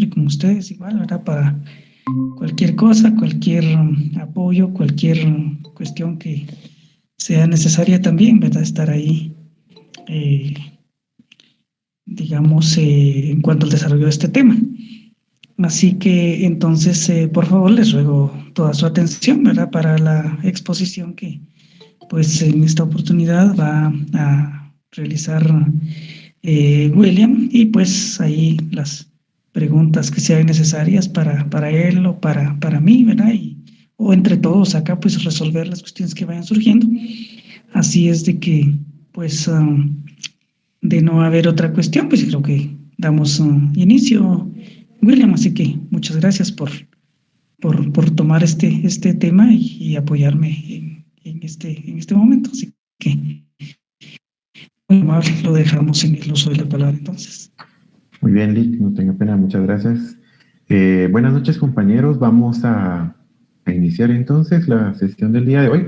siempre con ustedes igual, ¿verdad? Para cualquier cosa, cualquier apoyo, cualquier cuestión que sea necesaria también, ¿verdad? Estar ahí, eh, digamos, en cuanto al desarrollo de este tema. Así que entonces, por favor, les ruego toda su atención, ¿verdad? Para la exposición que, pues, en esta oportunidad va a realizar William, y pues ahí las preguntas que sean necesarias para él o para mí, ¿verdad? O entre todos acá, pues resolver las cuestiones que vayan surgiendo. Así es de que, pues, de no haber otra cuestión, pues creo que damos inicio, William. Así que muchas gracias por tomar este tema y apoyarme en este momento. Así que, muy amable, lo dejamos en el uso de la palabra entonces. Muy bien, Lick, no tenga pena, muchas gracias. Buenas noches, compañeros. Vamos a iniciar entonces la sesión del día de hoy.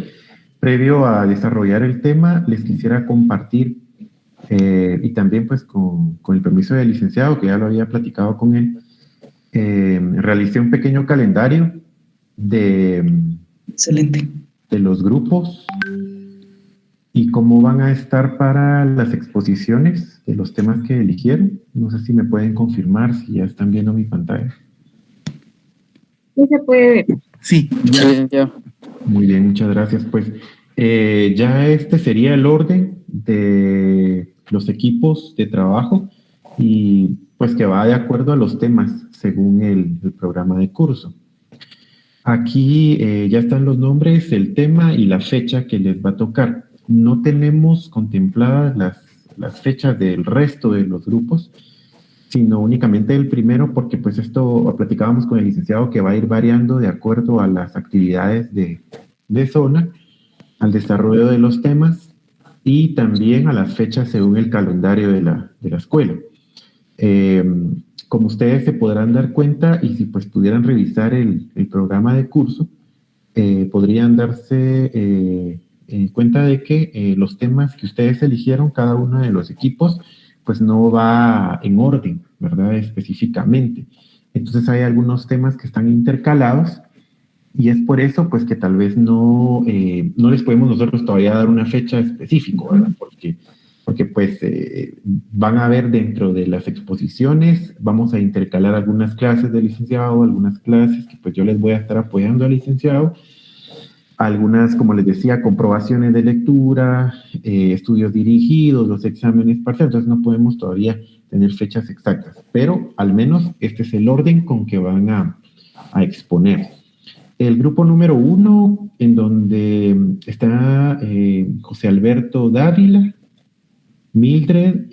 Previo a desarrollar el tema, les quisiera compartir, y también pues con el permiso del licenciado, que ya lo había platicado con él, realicé un pequeño calendario Excelente. De los grupos y cómo van a estar para las exposiciones de los temas que eligieron. No sé si me pueden confirmar si ya están viendo mi pantalla. Sí se puede ver. Sí, ya. Muy bien, muchas gracias. Pues ya este sería el orden de los equipos de trabajo y pues que va de acuerdo a los temas según el programa de curso. Aquí ya están los nombres, el tema y la fecha que les va a tocar. No tenemos contempladas las fechas del resto de los grupos, sino únicamente el primero, porque pues esto platicábamos con el licenciado que va a ir variando de acuerdo a las actividades de zona, al desarrollo de los temas y también a las fechas según el calendario de la escuela. Como ustedes se podrán dar cuenta, y si pues pudieran revisar el programa de curso, podrían darse cuenta de que los temas que ustedes eligieron, cada uno de los equipos, pues no va en orden, ¿verdad? Específicamente. Entonces hay algunos temas que están intercalados y es por eso pues que tal vez no les podemos nosotros todavía dar una fecha específica, ¿verdad? Porque pues van a ver dentro de las exposiciones, vamos a intercalar algunas clases del licenciado, algunas clases que pues yo les voy a estar apoyando al licenciado, algunas, como les decía, comprobaciones de lectura, estudios dirigidos, los exámenes parciales. Entonces no podemos todavía tener fechas exactas, pero al menos este es el orden con que van a exponer. El grupo número 1, en donde está José Alberto Dávila, Mildred,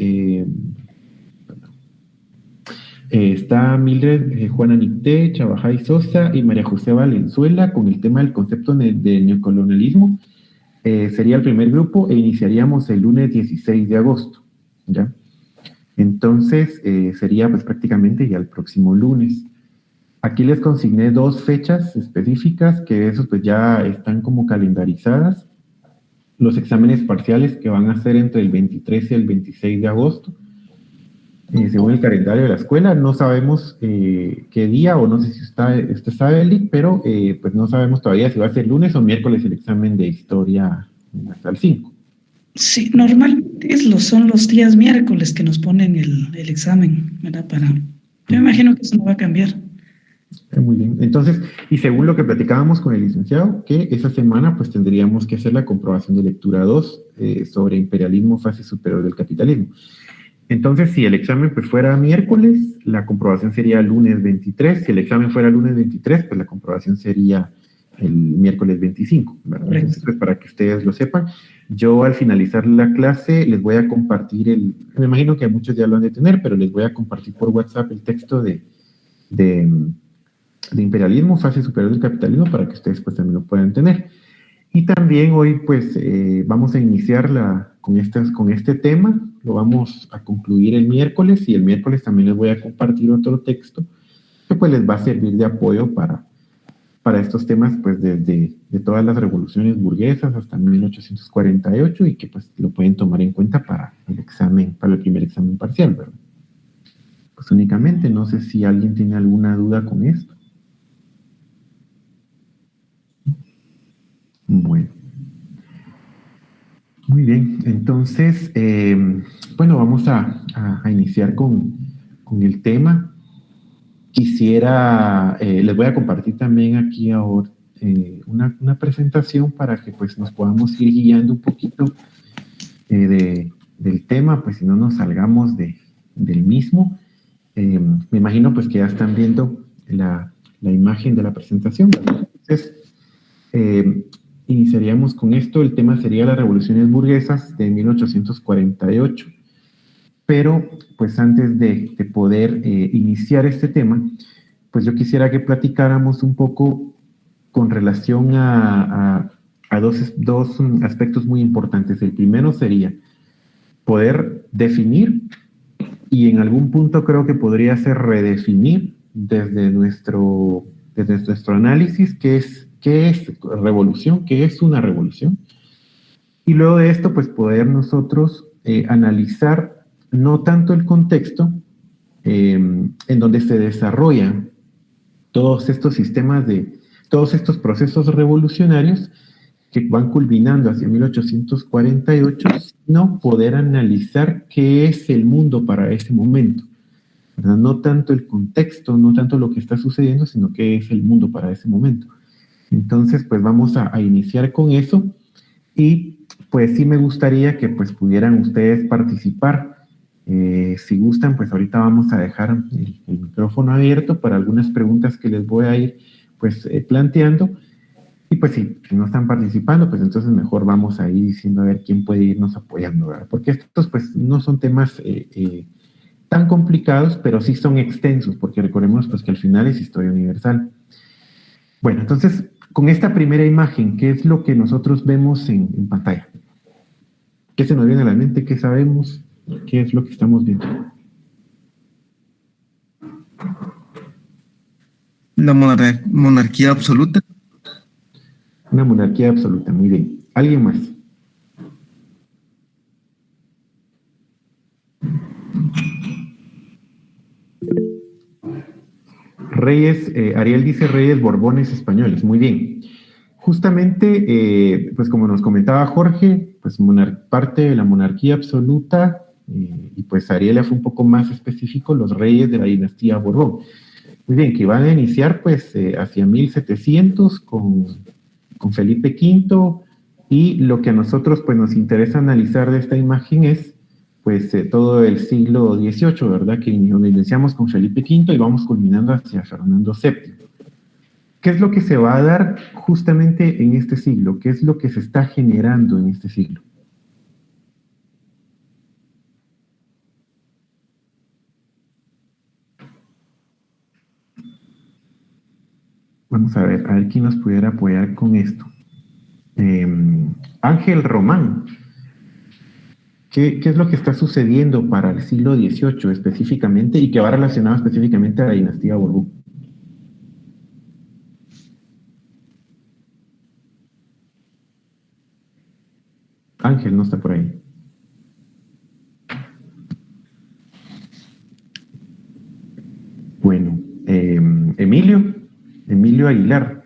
está Mildred Juana Nicté, Chabajay Sosa y María José Valenzuela con el tema del concepto de neocolonialismo. Sería el primer grupo e iniciaríamos el lunes 16 de agosto, ¿ya? Entonces, sería pues prácticamente ya el próximo lunes. Aquí les consigné 2 fechas específicas, que esos pues ya están como calendarizadas. Los exámenes parciales que van a ser entre el 23 y el 26 de agosto. Según el calendario de la escuela, no sabemos qué día, o no sé si usted sabe, Eli, pero pues no sabemos todavía si va a ser lunes o miércoles el examen de historia hasta el 5. Sí, normalmente son los días miércoles que nos ponen el examen, ¿verdad? Yo me imagino que eso no va a cambiar. Muy bien. Entonces, y según lo que platicábamos con el licenciado, que esa semana pues tendríamos que hacer la comprobación de lectura 2 sobre imperialismo, fase superior del capitalismo. Entonces, si el examen pues fuera miércoles, la comprobación sería lunes 23. Si el examen fuera lunes 23, pues la comprobación sería el miércoles 25, ¿verdad? Entonces, pues, para que ustedes lo sepan, yo al finalizar la clase les voy a compartir me imagino que muchos ya lo han de tener, pero les voy a compartir por WhatsApp el texto de imperialismo, fase superior del capitalismo, para que ustedes pues también lo puedan tener. Y también hoy pues vamos a iniciar con este tema, lo vamos a concluir el miércoles, y el miércoles también les voy a compartir otro texto que pues les va a servir de apoyo para estos temas pues desde todas las revoluciones burguesas hasta 1848, y que pues lo pueden tomar en cuenta para el primer examen parcial, ¿verdad? pues únicamente. No sé si alguien tiene alguna duda con esto. Bueno. Muy bien, entonces, bueno, vamos a iniciar con el tema. Quisiera, les voy a compartir también aquí ahora una presentación para que pues nos podamos ir guiando un poquito del tema, pues si no nos salgamos del mismo. Me imagino pues que ya están viendo la imagen de la presentación, ¿verdad? Entonces, iniciaríamos con esto. El tema sería las revoluciones burguesas de 1848. Pero, pues antes de poder iniciar este tema, pues yo quisiera que platicáramos un poco con relación a dos aspectos muy importantes. El primero sería poder definir, y en algún punto creo que podría ser redefinir desde nuestro análisis qué es revolución, qué es una revolución. Y luego de esto, pues poder nosotros analizar no tanto el contexto en donde se desarrollan todos estos sistemas todos estos procesos revolucionarios que van culminando hacia 1848, sino poder analizar qué es el mundo para ese momento, ¿verdad? No tanto el contexto, no tanto lo que está sucediendo, sino qué es el mundo para ese momento. Entonces, pues vamos a iniciar con eso, y pues sí me gustaría que pues pudieran ustedes participar. Si gustan, pues ahorita vamos a dejar el micrófono abierto para algunas preguntas que les voy a ir pues planteando. Y pues si no están participando, pues entonces mejor vamos a ir diciendo a ver quién puede irnos apoyando, ¿verdad? Porque estos pues no son temas tan complicados, pero sí son extensos, porque recordemos pues que al final es historia universal. Bueno, entonces, con esta primera imagen, ¿qué es lo que nosotros vemos en pantalla? ¿Qué se nos viene a la mente? ¿Qué sabemos? ¿Qué es lo que estamos viendo? La monarquía absoluta. Una monarquía absoluta, muy bien. ¿Alguien más? Reyes, Ariel dice reyes borbones españoles, muy bien. Justamente, pues como nos comentaba Jorge, pues parte de la monarquía absoluta, y pues Ariel fue un poco más específico, los reyes de la dinastía Borbón. Muy bien, que van a iniciar pues hacia 1700 con Felipe V, y lo que a nosotros pues nos interesa analizar de esta imagen es pues todo el siglo XVIII, ¿verdad? Que iniciamos con Felipe V y vamos culminando hacia Fernando VII. ¿Qué es lo que se va a dar justamente en este siglo? ¿Qué es lo que se está generando en este siglo? Vamos a ver quién nos pudiera apoyar con esto. Ángel Román, ¿qué es lo que está sucediendo para el siglo XVIII específicamente y que va relacionado específicamente a la dinastía Borbón? Ángel no está por ahí. Bueno, Emilio Aguilar.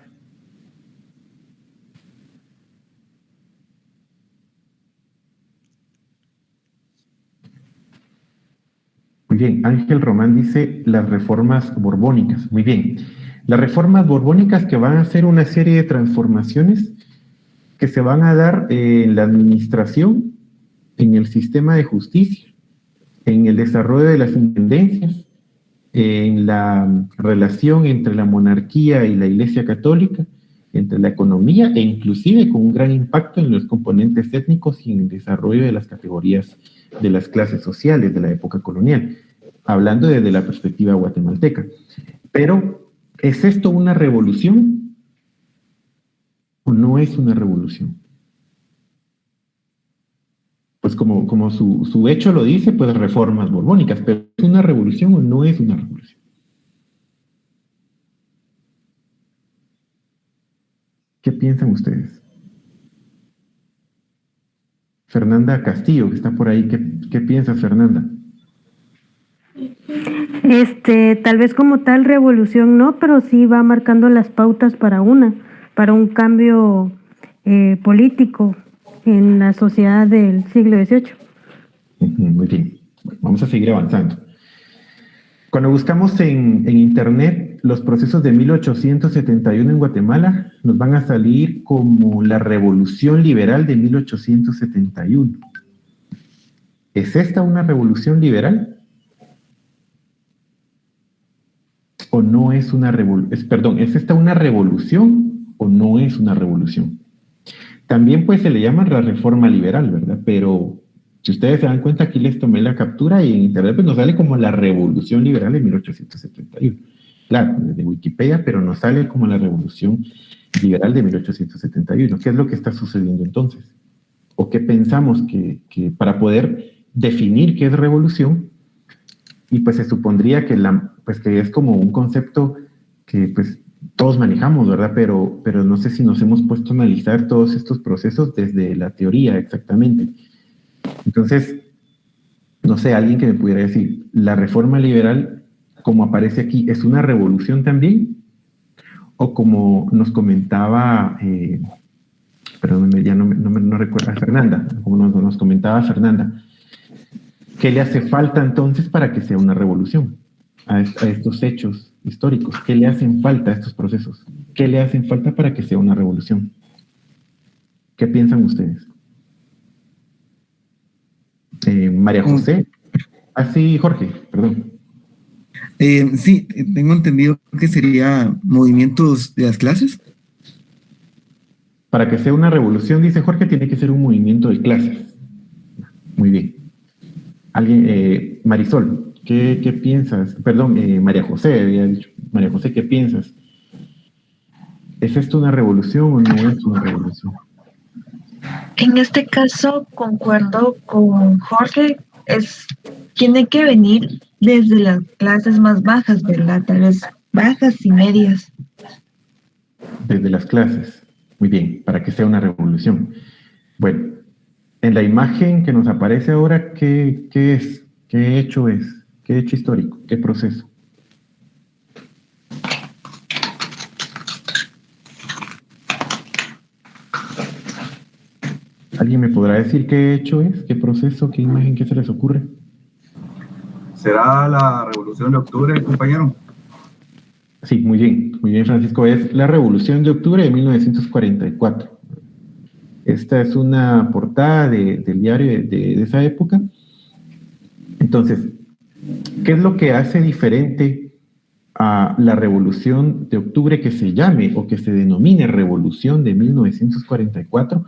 Muy bien, Ángel Román dice las reformas borbónicas. Muy bien. Las reformas borbónicas que van a hacer una serie de transformaciones que se van a dar en la administración, en el sistema de justicia, en el desarrollo de las intendencias, en la relación entre la monarquía y la Iglesia Católica, entre la economía e inclusive con un gran impacto en los componentes étnicos y en el desarrollo de las categorías de las clases sociales de la época colonial, hablando desde la perspectiva guatemalteca. Pero, ¿es esto una revolución o no es una revolución? Pues como su hecho lo dice, pues reformas borbónicas, pero ¿es una revolución o no es una revolución? ¿Qué piensan ustedes? Fernanda Castillo, que está por ahí, ¿qué piensa Fernanda? Tal vez como tal revolución no, pero sí va marcando las pautas para un cambio político en la sociedad del siglo XVIII. Muy bien. Bueno, vamos a seguir avanzando. Cuando buscamos en Internet los procesos de 1871 en Guatemala, nos van a salir como la Revolución Liberal de 1871. ¿Es esta una revolución liberal? ¿O no es una revolución? Perdón, ¿es esta una revolución o no es una revolución? También pues se le llama la reforma liberal, ¿verdad? Pero si ustedes se dan cuenta, aquí les tomé la captura y en Internet pues nos sale como la revolución liberal de 1871. Claro, desde Wikipedia, pero nos sale como la revolución liberal de 1871. ¿Qué es lo que está sucediendo entonces? ¿O qué pensamos que para poder definir qué es revolución? Y pues se supondría que, que es como un concepto que pues todos manejamos, ¿verdad? Pero no sé si nos hemos puesto a analizar todos estos procesos desde la teoría exactamente. Entonces, no sé, alguien que me pudiera decir, ¿la reforma liberal, como aparece aquí, es una revolución también? O como nos comentaba, perdón, ya no recuerdo, Fernanda, como nos comentaba Fernanda, ¿qué le hace falta entonces para que sea una revolución a estos hechos históricos? ¿Qué le hacen falta a estos procesos? ¿Qué le hacen falta para que sea una revolución? ¿Qué piensan ustedes? María José. Sí, Jorge, perdón. Sí, tengo entendido que sería movimientos de las clases. Para que sea una revolución, dice Jorge, tiene que ser un movimiento de clases. Muy bien. Alguien, Marisol, ¿qué piensas? Perdón, María José, había dicho. María José, ¿qué piensas? ¿Es esto una revolución o no es una revolución? En este caso, concuerdo con Jorge, tiene que venir desde las clases más bajas, ¿verdad? Tal vez bajas y medias. Desde las clases. Muy bien, para que sea una revolución. Bueno, en la imagen que nos aparece ahora, ¿qué es? ¿Qué hecho es? ¿Qué hecho histórico? ¿Qué proceso? ¿Alguien me podrá decir qué hecho es? ¿Qué proceso? ¿Qué imagen? ¿Qué se les ocurre? ¿Será la Revolución de Octubre, compañero? Sí, muy bien, Francisco. Es la Revolución de Octubre de 1944. Esta es una portada del diario de esa época. Entonces, ¿qué es lo que hace diferente a la Revolución de Octubre que se llame o que se denomine Revolución de 1944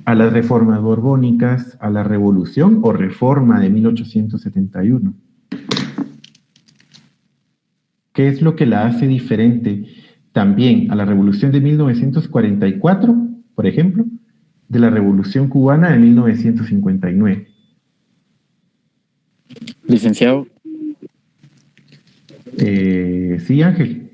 a las reformas borbónicas, a la Revolución o Reforma de 1871? ¿Qué es lo que la hace diferente también a la Revolución de 1944, por ejemplo, de la Revolución Cubana de 1959? Licenciado. Sí, Ángel.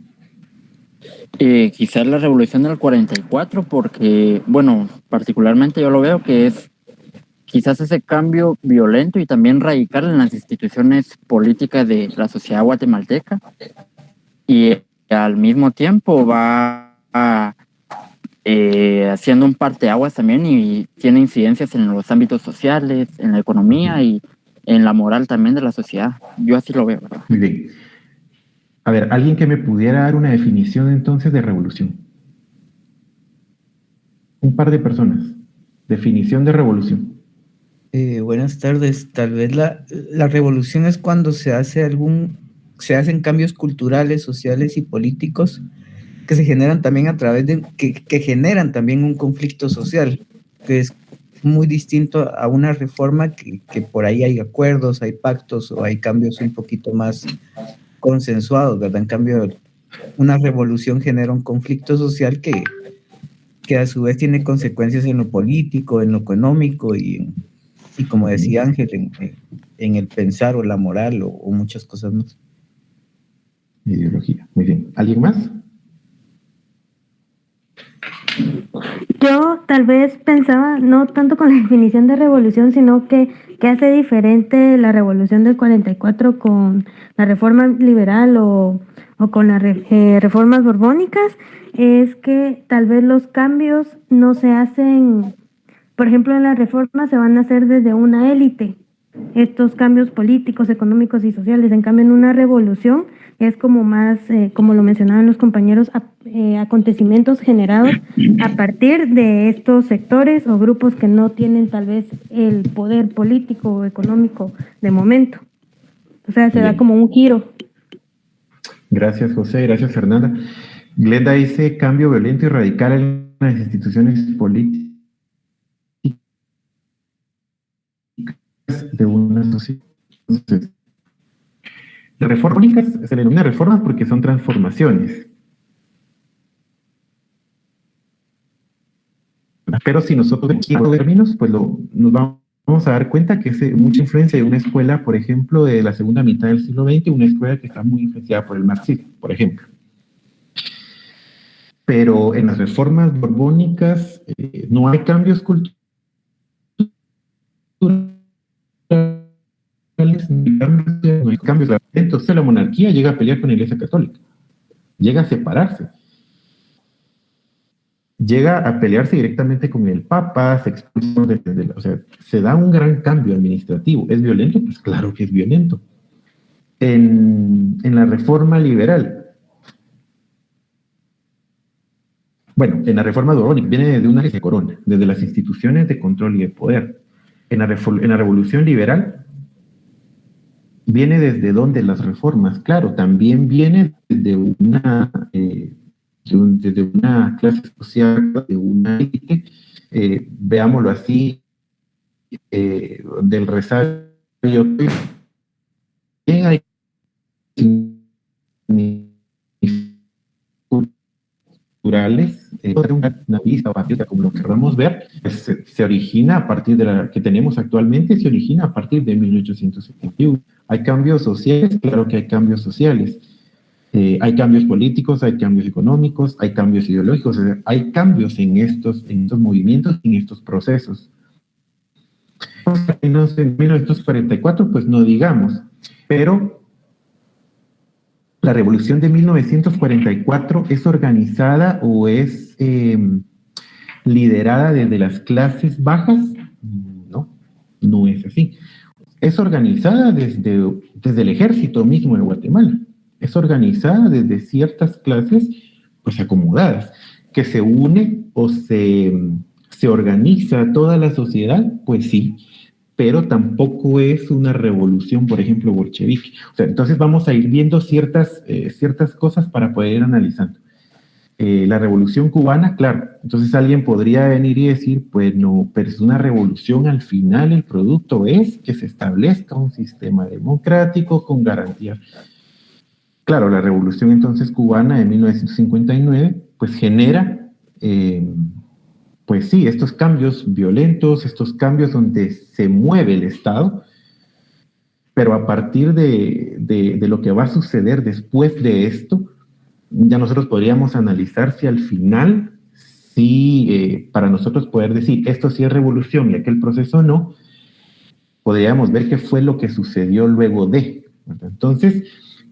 Quizás la revolución del 44, porque, bueno, particularmente yo lo veo que es quizás ese cambio violento y también radical en las instituciones políticas de la sociedad guatemalteca, y al mismo tiempo va haciendo un parteaguas también y tiene incidencias en los ámbitos sociales, en la economía y en la moral también de la sociedad. Yo así lo veo, ¿verdad? Muy bien. A ver, alguien que me pudiera dar una definición entonces de revolución. Un par de personas. Definición de revolución. Buenas tardes. Tal vez la revolución es cuando se hacen cambios culturales, sociales y políticos que se generan también a través de que generan también un conflicto social, que es muy distinto a una reforma que por ahí hay acuerdos, hay pactos o hay cambios un poquito más consensuados, ¿verdad? En cambio, una revolución genera un conflicto social que a su vez tiene consecuencias en lo político, en lo económico y como decía Ángel, en el pensar o la moral o muchas cosas más. Ideología. Muy bien. ¿Alguien más? Yo tal vez pensaba no tanto con la definición de revolución, sino que hace diferente la revolución del 44 con la reforma liberal o con las reformas borbónicas, es que tal vez los cambios no se hacen, por ejemplo, en la reforma se van a hacer desde una élite, estos cambios políticos, económicos y sociales. En cambio, en una revolución es como más, como lo mencionaban los compañeros, acontecimientos generados a partir de estos sectores o grupos que no tienen tal vez el poder político o económico de momento. O sea, se da Bien. como un giro. Gracias, José. Gracias, Fernanda. Glenda dice cambio violento y radical en las instituciones políticas de una sociedad. Entonces, las reformas políticas se le denomina reformas porque son transformaciones. Pero si nosotros vemos términos, pues nos vamos a dar cuenta que es mucha influencia de una escuela, por ejemplo, de la segunda mitad del siglo XX, una escuela que está muy influenciada por el marxismo, por ejemplo. Pero en las reformas borbónicas no hay cambios culturales, no hay cambios. Entonces la monarquía llega a pelear con la Iglesia Católica, llega a separarse, llega a pelearse directamente con el Papa, se expulsa o sea, se da un gran cambio administrativo. ¿Es violento? Pues claro que es violento. En la reforma liberal, bueno, en la reforma borbónica viene desde una corona, desde las instituciones de control y de poder. En la revolución liberal viene desde donde las reformas, claro, también viene desde desde una clase social, de una élite, veámoslo así, del resayo. Bien hay culturales, una lista o patriota, como lo queramos ver, pues, se origina a partir de la que tenemos actualmente, se origina a partir de 1871. ¿Hay cambios sociales? Claro que hay cambios sociales. Hay cambios políticos, hay cambios económicos, hay cambios ideológicos, hay cambios en estos movimientos, en estos procesos. En 1944, pues no digamos, pero la revolución de 1944 es organizada o es liderada desde las clases bajas. No, no es así. Es organizada desde el ejército mismo de Guatemala. Es organizada desde ciertas clases pues acomodadas, que se une o se organiza toda la sociedad, pues sí, pero tampoco es una revolución, por ejemplo, bolchevique. O sea, entonces vamos a ir viendo ciertas cosas para poder ir analizando. La revolución cubana, claro, entonces alguien podría venir y decir, pues no, pero es una revolución, al final el producto es que se establezca un sistema democrático con garantías. Claro, la revolución entonces cubana de 1959, pues genera, pues sí, estos cambios violentos, estos cambios donde se mueve el Estado, pero a partir de lo que va a suceder después de esto, ya nosotros podríamos analizar si al final, para nosotros poder decir esto sí es revolución y aquel proceso no, podríamos ver qué fue lo que sucedió luego de. Entonces,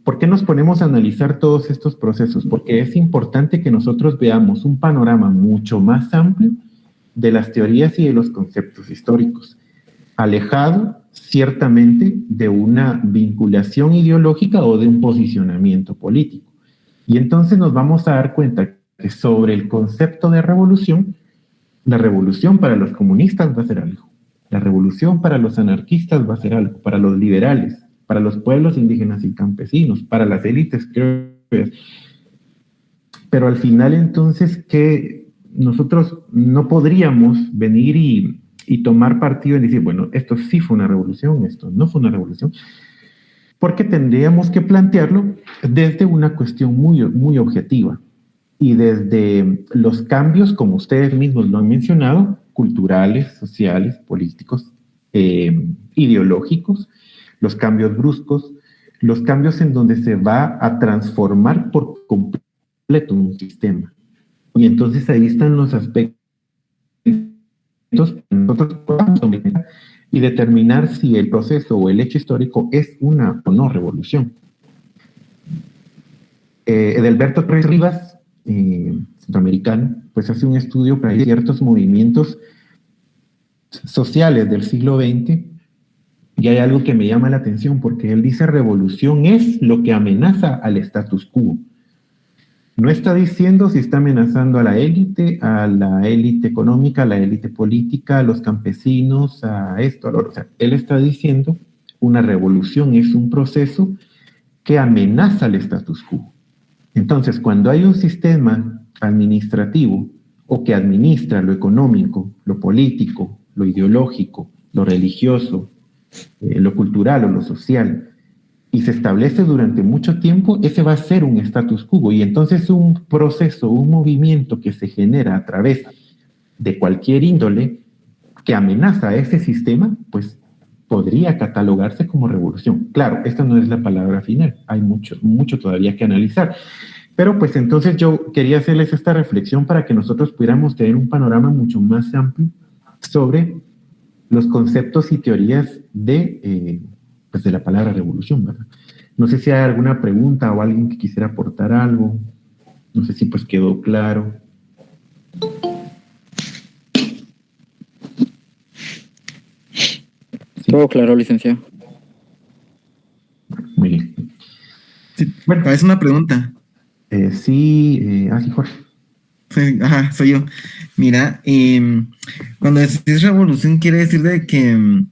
¿por qué nos ponemos a analizar todos estos procesos? Porque es importante que nosotros veamos un panorama mucho más amplio de las teorías y de los conceptos históricos, alejado ciertamente de una vinculación ideológica o de un posicionamiento político. Y entonces nos vamos a dar cuenta que sobre el concepto de revolución, la revolución para los comunistas va a ser algo, la revolución para los anarquistas va a ser algo, para los liberales, para los pueblos indígenas y campesinos, para las élites criollas. Pero al final entonces que nosotros no podríamos venir y tomar partido en decir, bueno, esto sí fue una revolución, esto no fue una revolución, porque tendríamos que plantearlo desde una cuestión muy objetiva y desde los cambios, como ustedes mismos lo han mencionado, culturales, sociales, políticos, ideológicos, los cambios bruscos, los cambios en donde se va a transformar por completo un sistema. Y entonces ahí están los aspectos que nosotros podemos dominar y determinar si el proceso o el hecho histórico es una o no revolución. Edelberto Pérez Rivas, centroamericano, pues hace un estudio para ciertos movimientos sociales del siglo XX, y hay algo que me llama la atención, porque él dice revolución es lo que amenaza al status quo. No está diciendo si está amenazando a la élite económica, a la élite política, a los campesinos, a esto, a lo otro. O sea, él está diciendo una revolución es un proceso que amenaza al status quo. Entonces, cuando hay un sistema administrativo o que administra lo económico, lo político, lo ideológico, lo religioso, lo cultural o lo social, y se establece durante mucho tiempo, ese va a ser un status quo. Y entonces un proceso, un movimiento que se genera a través de cualquier índole que amenaza a ese sistema, pues podría catalogarse como revolución. Claro, esta no es la palabra final, hay mucho todavía que analizar. Pero pues entonces yo quería hacerles esta reflexión para que nosotros pudiéramos tener un panorama mucho más amplio sobre los conceptos y teorías de la palabra revolución, ¿verdad? No sé si hay alguna pregunta o alguien que quisiera aportar algo. No sé si pues quedó claro. Sí. Todo claro, licenciado. Muy bien. Sí, bueno, es una pregunta. Sí, Jorge. Sí, ajá, soy yo. Mira, cuando es revolución quiere decir de que,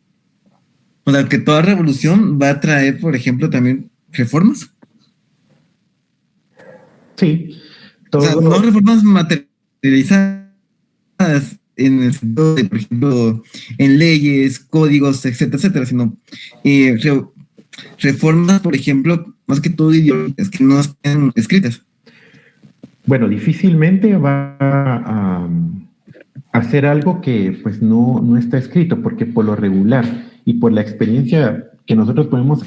o sea, que toda revolución va a traer, por ejemplo, también reformas. Sí. O sea, no reformas materializadas en el sentido de, por ejemplo, en leyes, códigos, etcétera, etcétera, sino reformas, por ejemplo, más que todo ideológicas que no están escritas. Bueno, difícilmente va a hacer algo que pues no está escrito, porque por lo regular y por la experiencia que nosotros podemos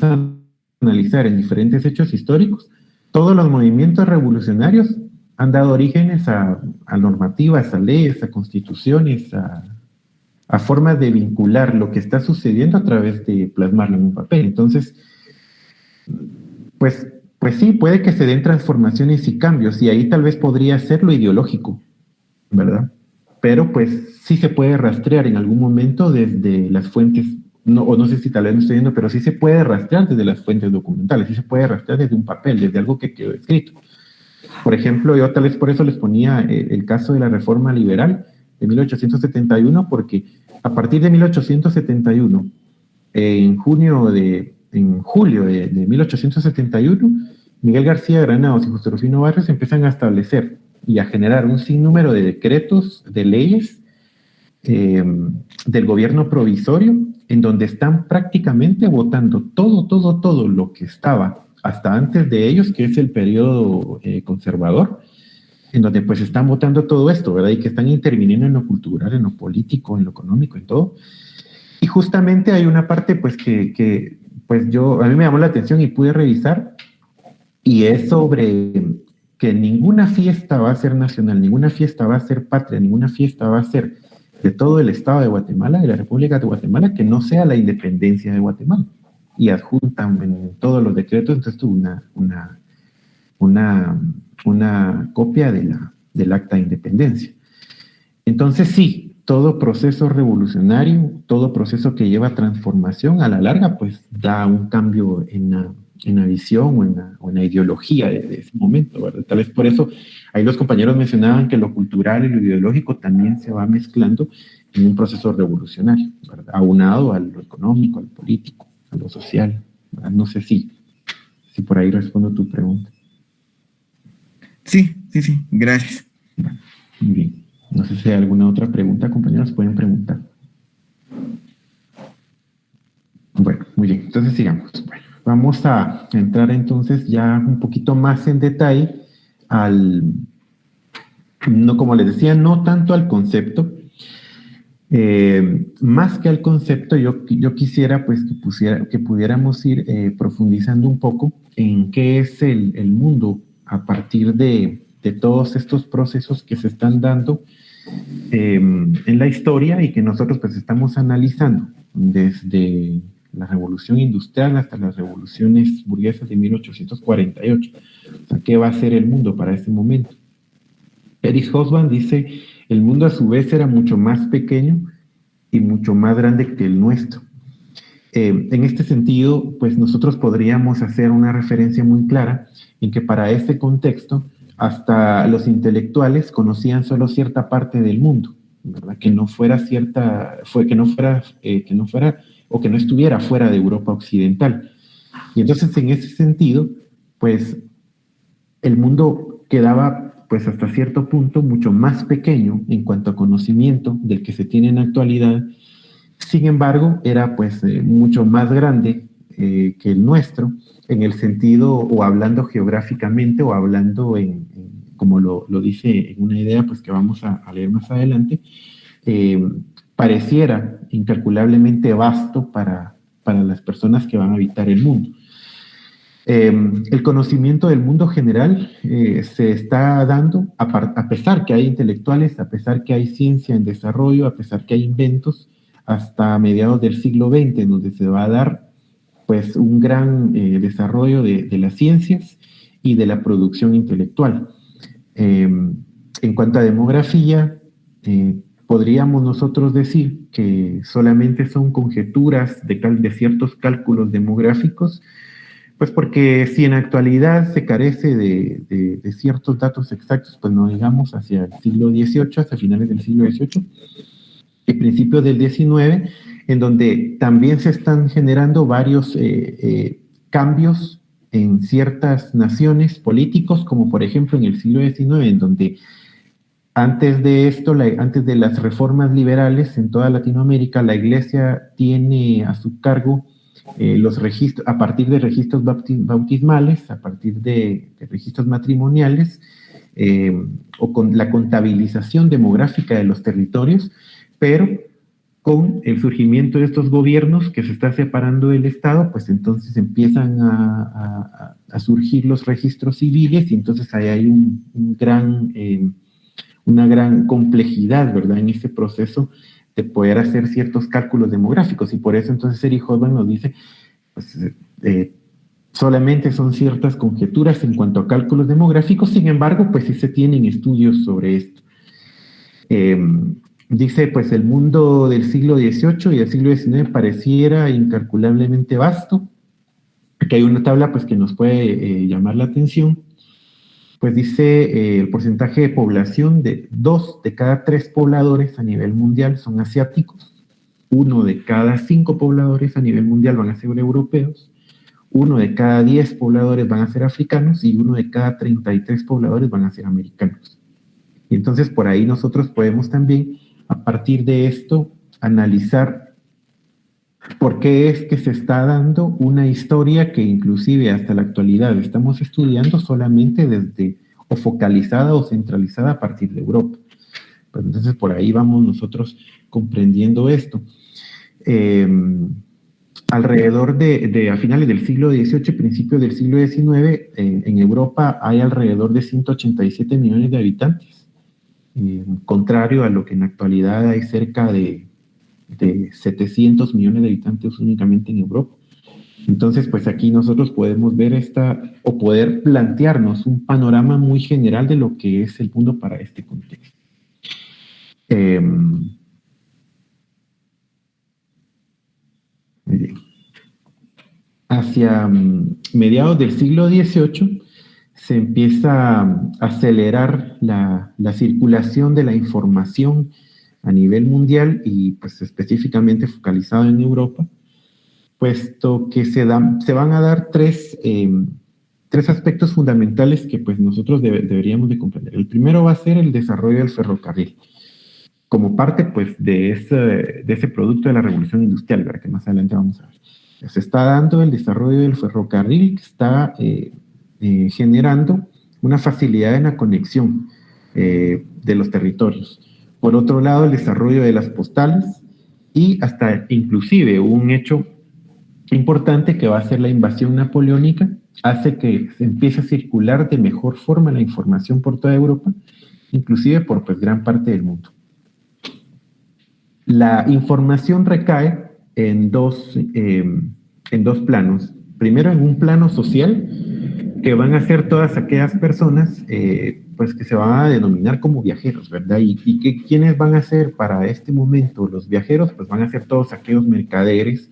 analizar en diferentes hechos históricos, todos los movimientos revolucionarios han dado orígenes a normativas, a leyes, a constituciones, a formas de vincular lo que está sucediendo a través de plasmarlo en un papel. Entonces, pues sí, puede que se den transformaciones y cambios, y ahí tal vez podría ser lo ideológico, ¿verdad? Pero pues sí se puede rastrear en algún momento desde las fuentes, no sé si tal vez me estoy viendo, pero sí se puede rastrear desde las fuentes documentales, sí se puede rastrear desde un papel, desde algo que quedó escrito. Por ejemplo, yo tal vez por eso les ponía el caso de la Reforma Liberal de 1871, porque a partir de 1871, en julio de 1871, Miguel García Granados y José Rufino Barrios empiezan a establecer y a generar un sinnúmero de decretos, de leyes del gobierno provisorio, en donde están prácticamente votando todo lo que estaba hasta antes de ellos, que es el periodo conservador, en donde pues están votando todo esto, ¿verdad? Y que están interviniendo en lo cultural, en lo político, en lo económico, en todo. Y justamente hay una parte pues que pues a mí me llamó la atención y pude revisar, y es sobre que ninguna fiesta va a ser nacional, ninguna fiesta va a ser patria, ninguna fiesta va a ser de todo el Estado de Guatemala, de la República de Guatemala, que no sea la independencia de Guatemala. Y adjuntan en todos los decretos, entonces una copia del Acta de Independencia. Entonces sí, todo proceso revolucionario, todo proceso que lleva transformación, a la larga, pues da un cambio en la visión o en la ideología de ese momento, ¿verdad? Tal vez por eso ahí los compañeros mencionaban que lo cultural y lo ideológico también se va mezclando en un proceso revolucionario, ¿verdad? Aunado a lo económico, al político, a lo social, ¿verdad? No sé si por ahí respondo tu pregunta. Sí, gracias. Muy bien. No sé si hay alguna otra pregunta, compañeros, pueden preguntar. Bueno, muy bien, entonces sigamos. Bueno, vamos a entrar entonces ya un poquito más en detalle como les decía, no tanto al concepto, más que al concepto, yo quisiera pues que pudiéramos ir profundizando un poco en qué es el mundo a partir de de todos estos procesos que se están dando en la historia y que nosotros pues estamos analizando desde la revolución industrial hasta las revoluciones burguesas de 1848. O sea, ¿qué va a ser el mundo para ese momento? Erich Hobsbawm dice, el mundo a su vez era mucho más pequeño y mucho más grande que el nuestro. En este sentido, pues nosotros podríamos hacer una referencia muy clara en que para ese contexto hasta los intelectuales conocían solo cierta parte del mundo, ¿verdad? Que no estuviera fuera de Europa occidental. Y entonces, en ese sentido, pues el mundo quedaba, pues hasta cierto punto, mucho más pequeño en cuanto a conocimiento del que se tiene en la actualidad. Sin embargo, era pues mucho más grande que el nuestro, en el sentido, o hablando geográficamente, o hablando como lo dice en una idea pues que vamos a leer más adelante, pareciera incalculablemente vasto para las personas que van a habitar el mundo. El conocimiento del mundo general se está dando a pesar que hay intelectuales, a pesar que hay ciencia en desarrollo, a pesar que hay inventos, hasta mediados del siglo XX, en donde se va a dar pues un gran desarrollo de las ciencias y de la producción intelectual. En cuanto a demografía, podríamos nosotros decir que solamente son conjeturas de ciertos cálculos demográficos, pues porque si en la actualidad se carece de ciertos datos exactos, pues no digamos hacia el siglo XVIII, hacia finales del siglo XVIII, y principios del XIX, en donde también se están generando varios cambios en ciertas naciones políticos, como por ejemplo en el siglo XIX, en donde antes de esto, antes de las reformas liberales en toda Latinoamérica, la Iglesia tiene a su cargo los registros, a partir de registros bautismales, a partir de registros matrimoniales, o con la contabilización demográfica de los territorios, pero con el surgimiento de estos gobiernos que se está separando del Estado, pues entonces empiezan a surgir los registros civiles y entonces ahí hay una gran complejidad, ¿verdad?, en ese proceso de poder hacer ciertos cálculos demográficos, y por eso entonces Erich Hobsbawm nos dice, pues solamente son ciertas conjeturas en cuanto a cálculos demográficos, sin embargo, pues sí se tienen estudios sobre esto. Dice, pues el mundo del siglo XVIII y del siglo XIX pareciera incalculablemente vasto. Aquí hay una tabla pues que nos puede llamar la atención. Pues dice el porcentaje de población de 2 de cada 3 pobladores a nivel mundial son asiáticos, 1 de cada 5 pobladores a nivel mundial van a ser europeos, 1 de cada 10 pobladores van a ser africanos y 1 de cada 33 pobladores van a ser americanos. Y entonces por ahí nosotros podemos también, a partir de esto, analizar por qué es que se está dando una historia que inclusive hasta la actualidad estamos estudiando solamente desde, o focalizada o centralizada a partir de Europa. Pues entonces por ahí vamos nosotros comprendiendo esto. Alrededor de a finales del siglo XVIII, principios del siglo XIX, en Europa hay alrededor de 187 millones de habitantes. Contrario a lo que en la actualidad hay cerca de 700 millones de habitantes únicamente en Europa. Entonces, pues aquí nosotros podemos ver o poder plantearnos un panorama muy general de lo que es el mundo para este contexto. Muy bien. Hacia mediados del siglo XVIII, se empieza a acelerar la circulación de la información a nivel mundial y pues específicamente focalizado en Europa, puesto que se van a dar tres aspectos fundamentales que pues nosotros deberíamos de comprender. El primero va a ser el desarrollo del ferrocarril, como parte pues de ese producto de la revolución industrial, ¿verdad?, que más adelante vamos a ver. Se está dando el desarrollo del ferrocarril que está generando una facilidad en la conexión de los territorios. Por otro lado, el desarrollo de las postales y hasta inclusive un hecho importante que va a ser la invasión napoleónica hace que se empiece a circular de mejor forma la información por toda Europa, inclusive por pues, gran parte del mundo. La información recae en dos planos. Primero, en un plano social, que van a ser todas aquellas personas pues que se van a denominar como viajeros, ¿verdad? ¿Y quiénes van a ser para este momento los viajeros? Pues van a ser todos aquellos mercaderes,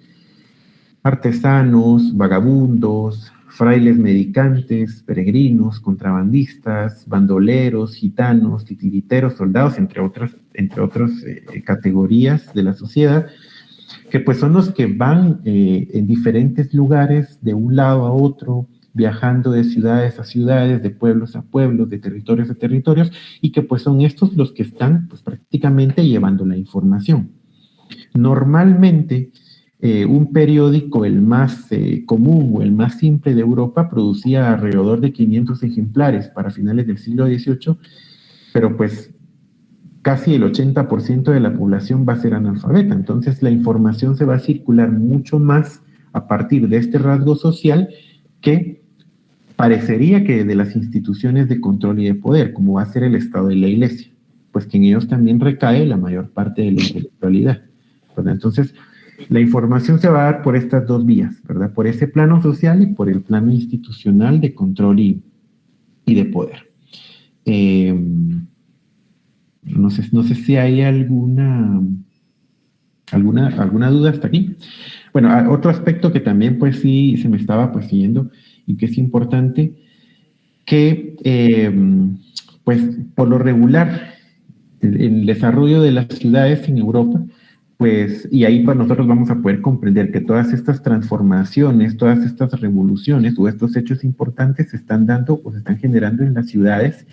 artesanos, vagabundos, frailes medicantes, peregrinos, contrabandistas, bandoleros, gitanos, titiriteros, soldados, entre otras categorías de la sociedad, que pues son los que van en diferentes lugares de un lado a otro, viajando de ciudades a ciudades, de pueblos a pueblos, de territorios a territorios, y que pues son estos los que están pues, prácticamente llevando la información. Normalmente, un periódico, el más común o el más simple de Europa, producía alrededor de 500 ejemplares para finales del siglo XVIII, pero pues casi el 80% de la población va a ser analfabeta. Entonces la información se va a circular mucho más a partir de este rasgo social que parecería que de las instituciones de control y de poder, como va a ser el Estado y la Iglesia, pues que en ellos también recae la mayor parte de la intelectualidad, ¿verdad? Entonces, la información se va a dar por estas dos vías, ¿verdad? Por ese plano social y por el plano institucional de control y de poder. No sé si hay alguna duda hasta aquí. Bueno, otro aspecto que también pues sí se me estaba pues siguiendo y que es importante, que pues por lo regular el desarrollo de las ciudades en Europa, pues, y ahí pues nosotros vamos a poder comprender que todas estas transformaciones, todas estas revoluciones o estos hechos importantes se están dando o se están generando en las ciudades,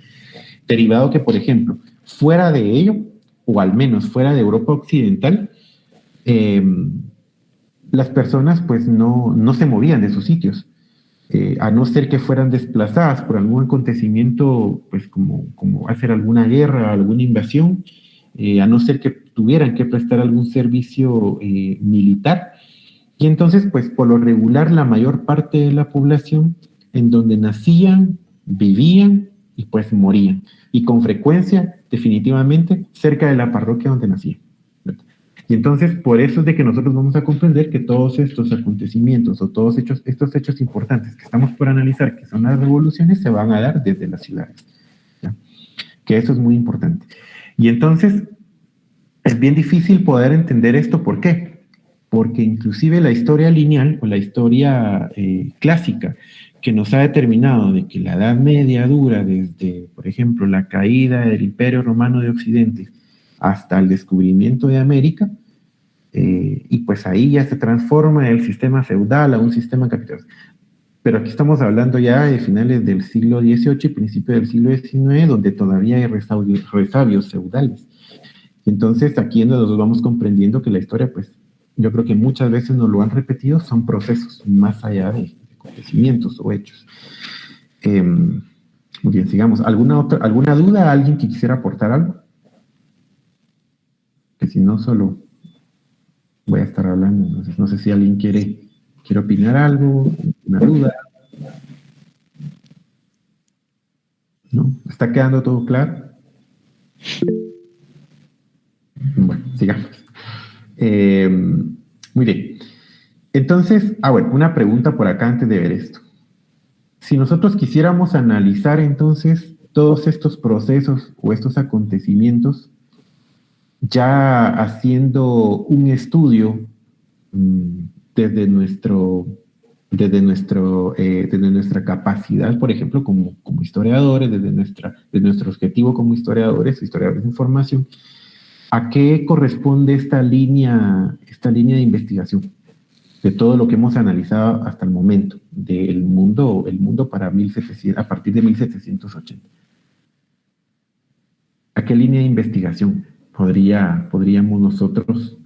derivado que, por ejemplo, fuera de ello, o al menos fuera de Europa Occidental, las personas pues no se movían de sus sitios, a no ser que fueran desplazadas por algún acontecimiento, pues como hacer alguna guerra, alguna invasión, a no ser que tuvieran que prestar algún servicio militar. Y entonces, pues por lo regular, la mayor parte de la población en donde nacían, vivían y pues morían. Y con frecuencia, definitivamente, cerca de la parroquia donde nacían. Y entonces, por eso es de que nosotros vamos a comprender que todos estos acontecimientos o todos estos hechos importantes que estamos por analizar, que son las revoluciones, se van a dar desde las ciudades, ¿ya? Que eso es muy importante. Y entonces, es bien difícil poder entender esto. ¿Por qué? Porque inclusive la historia lineal o la historia clásica, que nos ha determinado de que la Edad Media dura desde, por ejemplo, la caída del Imperio Romano de Occidente hasta el descubrimiento de América, y pues ahí ya se transforma el sistema feudal a un sistema capitalista. Pero aquí estamos hablando ya de finales del siglo XVIII y principios del siglo XIX, donde todavía hay resabios feudales. Y entonces aquí nos vamos comprendiendo que la historia, pues yo creo que muchas veces nos lo han repetido, son procesos más allá de acontecimientos o hechos. Muy bien, sigamos. ¿Alguna duda? ¿Alguien que quisiera aportar algo? Que si no, solo voy a estar hablando. Entonces, no sé si alguien quiere opinar algo, una duda. ¿No? ¿Está quedando todo claro? Bueno, sigamos. Muy bien. Entonces, bueno, una pregunta por acá antes de ver esto. Si nosotros quisiéramos analizar entonces todos estos procesos o estos acontecimientos, ya haciendo un estudio desde nuestra capacidad, por ejemplo, como historiadores, desde nuestro objetivo como historiadores de información, ¿a qué corresponde esta línea de investigación de todo lo que hemos analizado hasta el momento del mundo para a partir de 1780? ¿A qué línea de investigación podríamos nosotros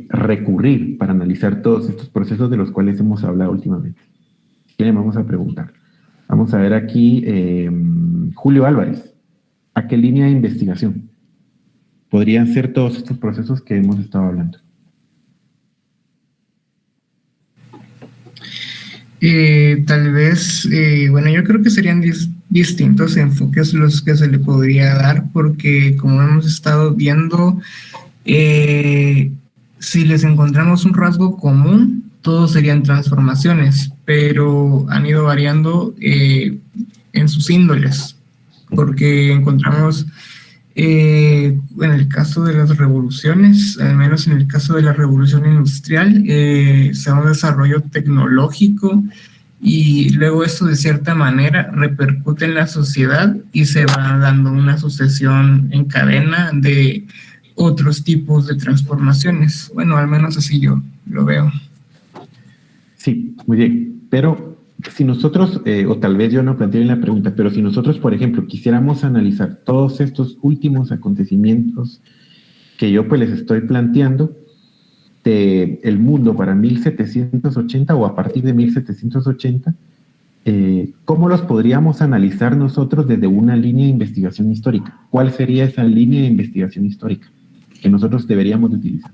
recurrir para analizar todos estos procesos de los cuales hemos hablado últimamente? ¿Qué le vamos a preguntar? Vamos a ver aquí, Julio Álvarez, ¿a qué línea de investigación podrían ser todos estos procesos que hemos estado hablando? Tal vez, bueno, yo creo que serían distintos enfoques los que se le podría dar, porque como hemos estado viendo, si les encontramos un rasgo común, todos serían transformaciones, pero han ido variando en sus índoles, porque encontramos en el caso de las revoluciones, al menos en el caso de la revolución industrial, se da un desarrollo tecnológico y luego esto de cierta manera repercute en la sociedad y se va dando una sucesión en cadena de otros tipos de transformaciones. Bueno, al menos así yo lo veo. Sí, muy bien. Pero si nosotros, o tal vez yo no planteé bien la pregunta, pero si nosotros, por ejemplo, quisiéramos analizar todos estos últimos acontecimientos que yo pues les estoy planteando de el mundo para 1780 o a partir de 1780, ¿cómo los podríamos analizar nosotros desde una línea de investigación histórica? ¿Cuál sería esa línea de investigación histórica que nosotros deberíamos de utilizar?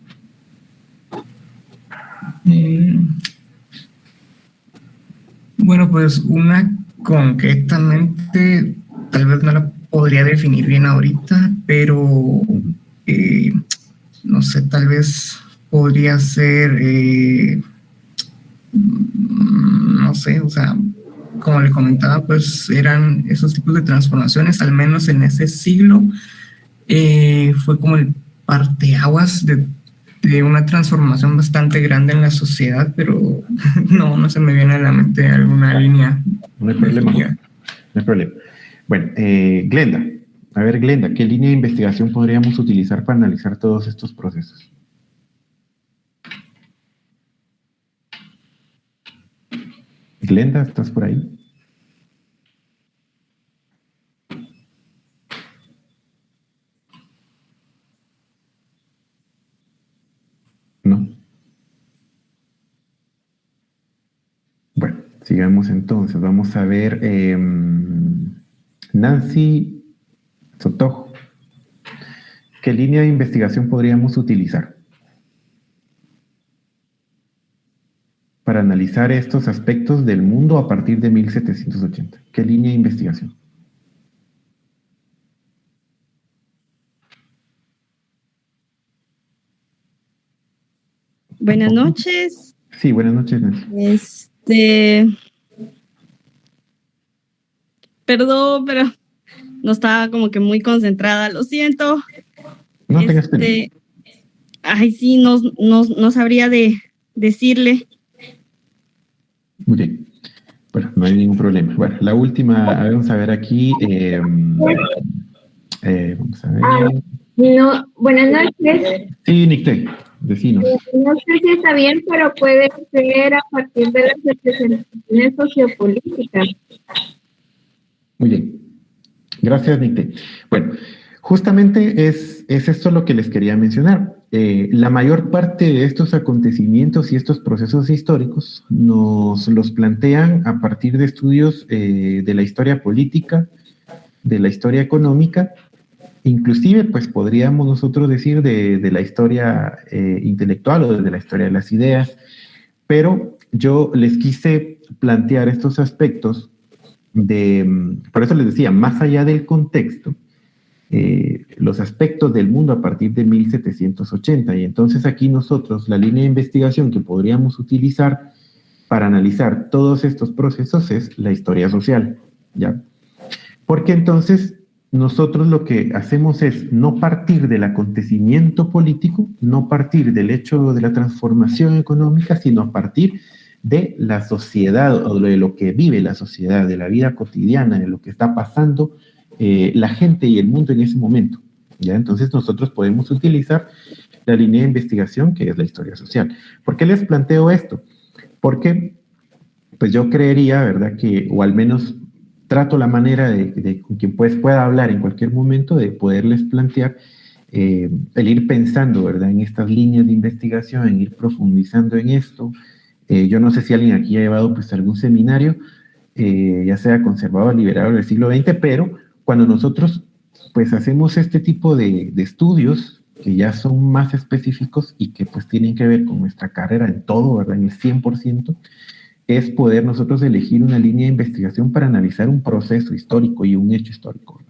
Bueno, pues una concretamente, tal vez no la podría definir bien ahorita, pero no sé, tal vez podría ser, no sé, o sea, como le comentaba, pues eran esos tipos de transformaciones, al menos en ese siglo, fue como el parteaguas de una transformación bastante grande en la sociedad, pero no se me viene a la mente alguna línea. No hay problema. No hay problema. Bueno, Glenda, a ver, Glenda, ¿qué línea de investigación podríamos utilizar para analizar todos estos procesos? Glenda, ¿estás por ahí? ¿No? Bueno, sigamos entonces. Vamos a ver Nancy Sotojo. ¿Qué línea de investigación podríamos utilizar para analizar estos aspectos del mundo a partir de 1780? ¿Qué línea de investigación? Buenas noches. Sí, buenas noches, Nancy. Perdón, pero no estaba como que muy concentrada, lo siento. No tengas pena. Ay, sí, no sabría decirle. Muy bien. Bueno, no hay ningún problema. Bueno, la última, vamos a ver aquí. Vamos a ver. No, buenas noches. Sí, Nicté, decinos. No sé si está bien, pero puede ser a partir de las representaciones sociopolíticas. Muy bien. Gracias, Nicté. Bueno, justamente es esto lo que les quería mencionar. La mayor parte de estos acontecimientos y estos procesos históricos nos los plantean a partir de estudios de la historia política, de la historia económica, inclusive pues podríamos nosotros decir de la historia intelectual o de la historia de las ideas, pero yo les quise plantear estos aspectos por eso les decía, más allá del contexto, los aspectos del mundo a partir de 1780. Y entonces aquí nosotros, la línea de investigación que podríamos utilizar para analizar todos estos procesos es la historia social, ¿ya? Porque entonces nosotros lo que hacemos es no partir del acontecimiento político, no partir del hecho de la transformación económica, sino a partir de la sociedad o de lo que vive la sociedad, de la vida cotidiana, de lo que está pasando la gente y el mundo en ese momento, ¿ya? Entonces nosotros podemos utilizar la línea de investigación que es la historia social. ¿Por qué les planteo esto? Porque pues yo creería, ¿verdad? Que, o al menos trato la manera de con quien pues pueda hablar en cualquier momento, de poderles plantear el ir pensando, ¿verdad? En estas líneas de investigación, en ir profundizando en esto. Yo no sé si alguien aquí ha llevado pues algún seminario, ya sea conservador, liberal del siglo XX, pero cuando nosotros pues hacemos este tipo de estudios que ya son más específicos y que pues tienen que ver con nuestra carrera en todo, ¿verdad? En el 100%, es poder nosotros elegir una línea de investigación para analizar un proceso histórico y un hecho histórico.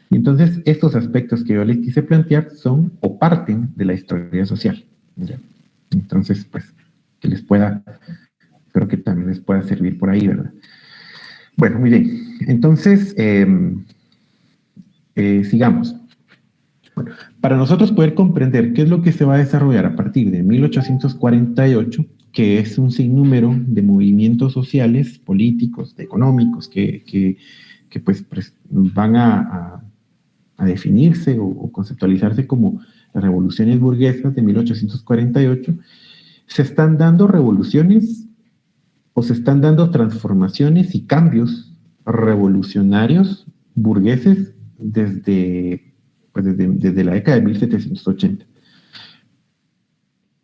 Y entonces, estos aspectos que yo les quise plantear son o parten de la historia social. ¿Ya? Entonces, pues, que les pueda, creo que también les pueda servir por ahí, ¿verdad? Bueno, muy bien. Entonces, sigamos. Bueno, para nosotros poder comprender qué es lo que se va a desarrollar a partir de 1848, que es un sinnúmero de movimientos sociales, políticos, económicos, que pues van a definirse o conceptualizarse como las revoluciones burguesas de 1848, se están dando revoluciones o se están dando transformaciones y cambios revolucionarios burgueses desde la década de 1780.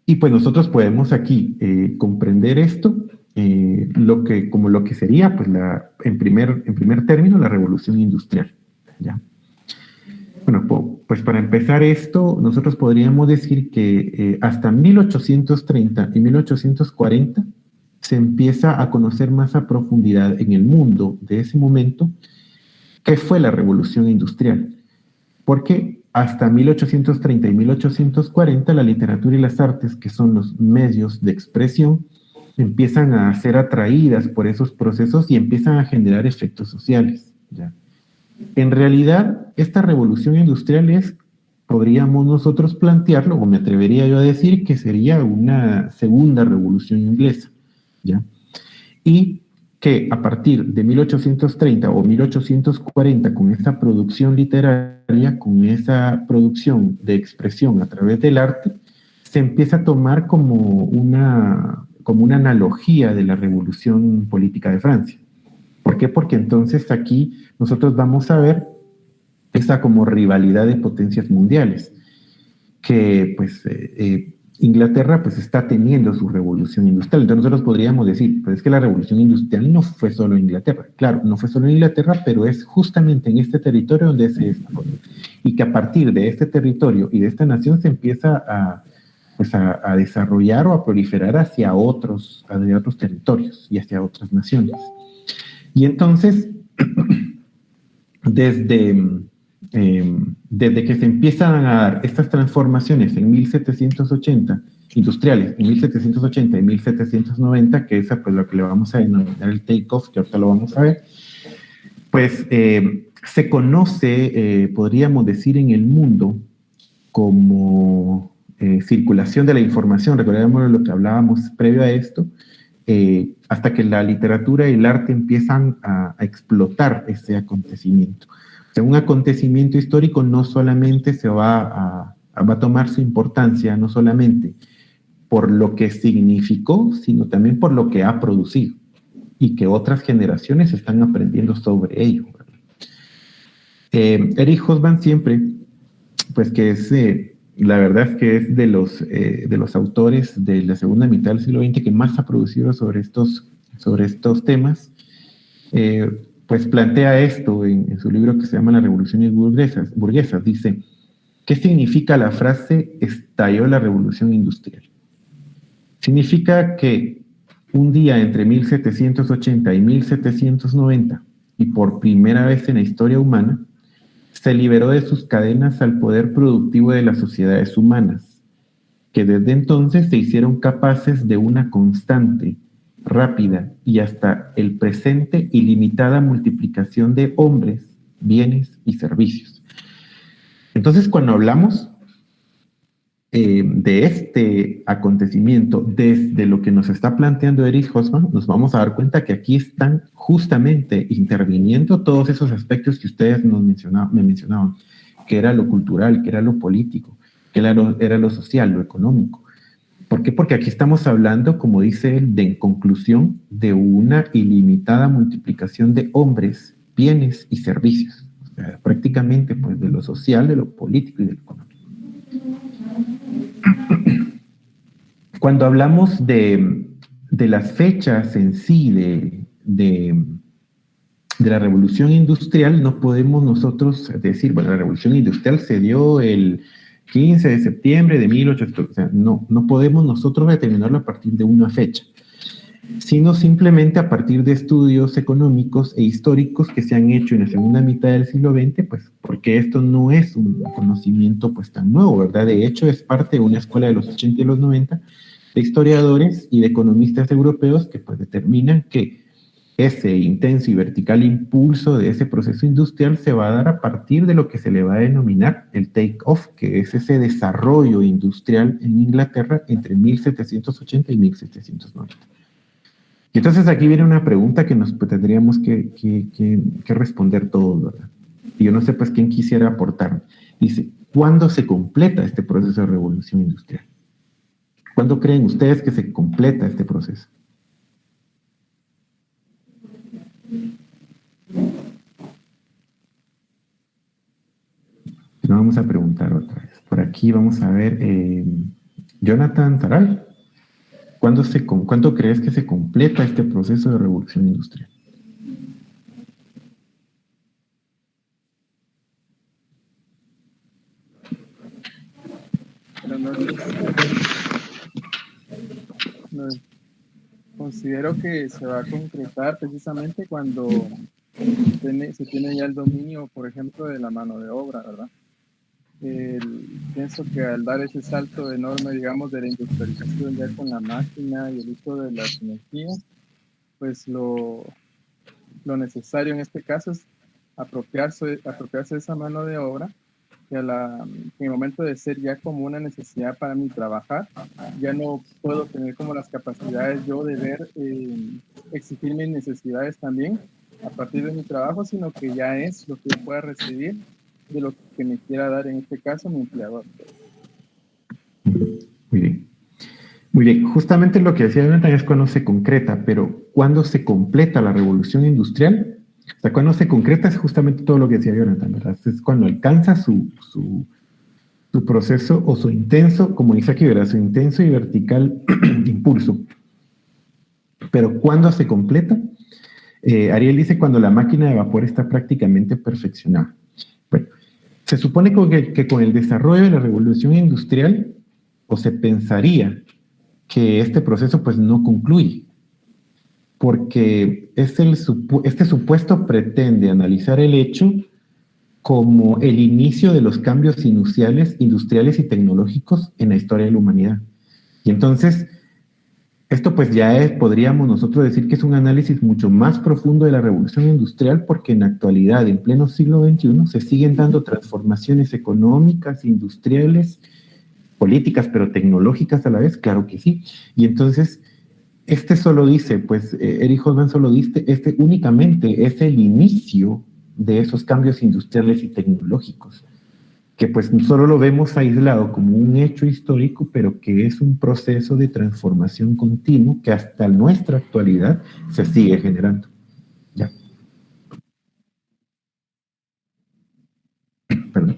Y pues nosotros podemos aquí comprender esto como lo que sería, pues, en primer término, la revolución industrial. ¿Ya? Bueno, pues para empezar esto, nosotros podríamos decir que hasta 1830 y 1840 se empieza a conocer más a profundidad en el mundo de ese momento qué fue la revolución industrial. Porque hasta 1830 y 1840 la literatura y las artes, que son los medios de expresión, empiezan a ser atraídas por esos procesos y empiezan a generar efectos sociales. ¿Ya? En realidad, esta revolución industrial podríamos nosotros plantearlo, o me atrevería yo a decir, que sería una segunda revolución inglesa. ¿Ya? Y que a partir de 1830 o 1840, con esa producción literaria, con esa producción de expresión a través del arte, se empieza a tomar como una analogía de la revolución política de Francia. ¿Por qué? Porque entonces aquí nosotros vamos a ver esa como rivalidad de potencias mundiales, que pues Inglaterra pues está teniendo su revolución industrial. Entonces nosotros podríamos decir, pues es que la revolución industrial no fue solo en Inglaterra. Claro, no fue solo en Inglaterra, pero es justamente en este territorio donde se desarrolla. Y que a partir de este territorio y de esta nación se empieza a desarrollar o a proliferar hacia otros territorios y hacia otras naciones. Y entonces, desde que se empiezan a dar estas transformaciones en 1780, industriales, en 1780 y 1790, que es pues lo que le vamos a denominar el take-off, que ahorita lo vamos a ver, pues se conoce, podríamos decir, en el mundo como circulación de la información. Recordemos lo que hablábamos previo a esto, hasta que la literatura y el arte empiezan a explotar ese acontecimiento. O sea, un acontecimiento histórico no solamente va a tomar su importancia, no solamente por lo que significó, sino también por lo que ha producido, y que otras generaciones están aprendiendo sobre ello. Eric Hobsbawm siempre, pues que es, la verdad es que es de los autores de la segunda mitad del siglo XX que más ha producido sobre estos temas, pues plantea esto en su libro que se llama Las revoluciones burguesas. Dice, ¿qué significa la frase estalló la revolución industrial? Significa que un día entre 1780 y 1790, y por primera vez en la historia humana, se liberó de sus cadenas al poder productivo de las sociedades humanas, que desde entonces se hicieron capaces de una constante, rápida y hasta el presente ilimitada multiplicación de hombres, bienes y servicios. Entonces, cuando hablamos de este acontecimiento desde lo que nos está planteando Eric Hobsbawm, nos vamos a dar cuenta que aquí están justamente interviniendo todos esos aspectos que ustedes me mencionaban, que era lo cultural, que era lo político, que era lo social, lo económico. ¿Por qué? Porque aquí estamos hablando, como dice él, en conclusión, de una ilimitada multiplicación de hombres, bienes y servicios. O sea, prácticamente pues, de lo social, de lo político y de lo económico. Cuando hablamos de las fechas en sí de la revolución industrial, no podemos nosotros decir, bueno, la revolución industrial se dio el 15 de septiembre de 1800, o sea, no podemos nosotros determinarlo a partir de una fecha. sino simplemente a partir de estudios económicos e históricos que se han hecho en la segunda mitad del siglo XX, pues porque esto no es un conocimiento pues tan nuevo, ¿verdad? De hecho, es parte de una escuela de los 80 y los 90 de historiadores y de economistas europeos que pues determinan que ese intenso y vertical impulso de ese proceso industrial se va a dar a partir de lo que se le va a denominar el take-off, que es ese desarrollo industrial en Inglaterra entre 1780 y 1790. Y entonces aquí viene una pregunta que nos pues, tendríamos que responder todos, ¿verdad? Y yo no sé pues quién quisiera aportar. Dice, ¿cuándo se completa este proceso de revolución industrial? ¿Cuándo creen ustedes que se completa este proceso? Lo vamos a preguntar otra vez. Por aquí vamos a ver, Jonathan Saray, ¿cuándo crees que se completa este proceso de revolución industrial? Considero que se va a concretar precisamente cuando se tiene ya el dominio, por ejemplo, de la mano de obra, ¿verdad? Pienso que al dar ese salto enorme, digamos, de la industrialización ya con la máquina y el uso de las energías, pues lo necesario en este caso es apropiarse de esa mano de obra que en el momento de ser ya como una necesidad para mí trabajar, ya no puedo tener como las capacidades yo de ver, exigir mis necesidades también a partir de mi trabajo, sino que ya es lo que yo pueda recibir de lo que me quiera dar, en este caso, mi empleador. Muy bien. Muy bien. Justamente lo que decía Jonathan es cuando se concreta, pero ¿cuándo se completa la revolución industrial? O sea, cuando se concreta es justamente todo lo que decía Jonathan, ¿verdad? Es cuando alcanza su proceso o su intenso, como dice aquí, ¿verdad? Su intenso y vertical impulso. Pero ¿cuándo se completa? Ariel dice cuando la máquina de vapor está prácticamente perfeccionada. Bueno, se supone que con el desarrollo de la revolución industrial, o se pensaría que este proceso pues no concluye, porque este supuesto pretende analizar el hecho como el inicio de los cambios industriales y tecnológicos en la historia de la humanidad. Y entonces, esto pues ya podríamos nosotros decir que es un análisis mucho más profundo de la revolución industrial, porque en la actualidad, en pleno siglo XXI, se siguen dando transformaciones económicas, industriales, políticas, pero tecnológicas a la vez, claro que sí. Y entonces, solo dice, pues, Eric Hobsbawm solo dice, únicamente es el inicio de esos cambios industriales y tecnológicos, que pues solo lo vemos aislado como un hecho histórico, pero que es un proceso de transformación continuo que hasta nuestra actualidad se sigue generando. Ya. Perdón.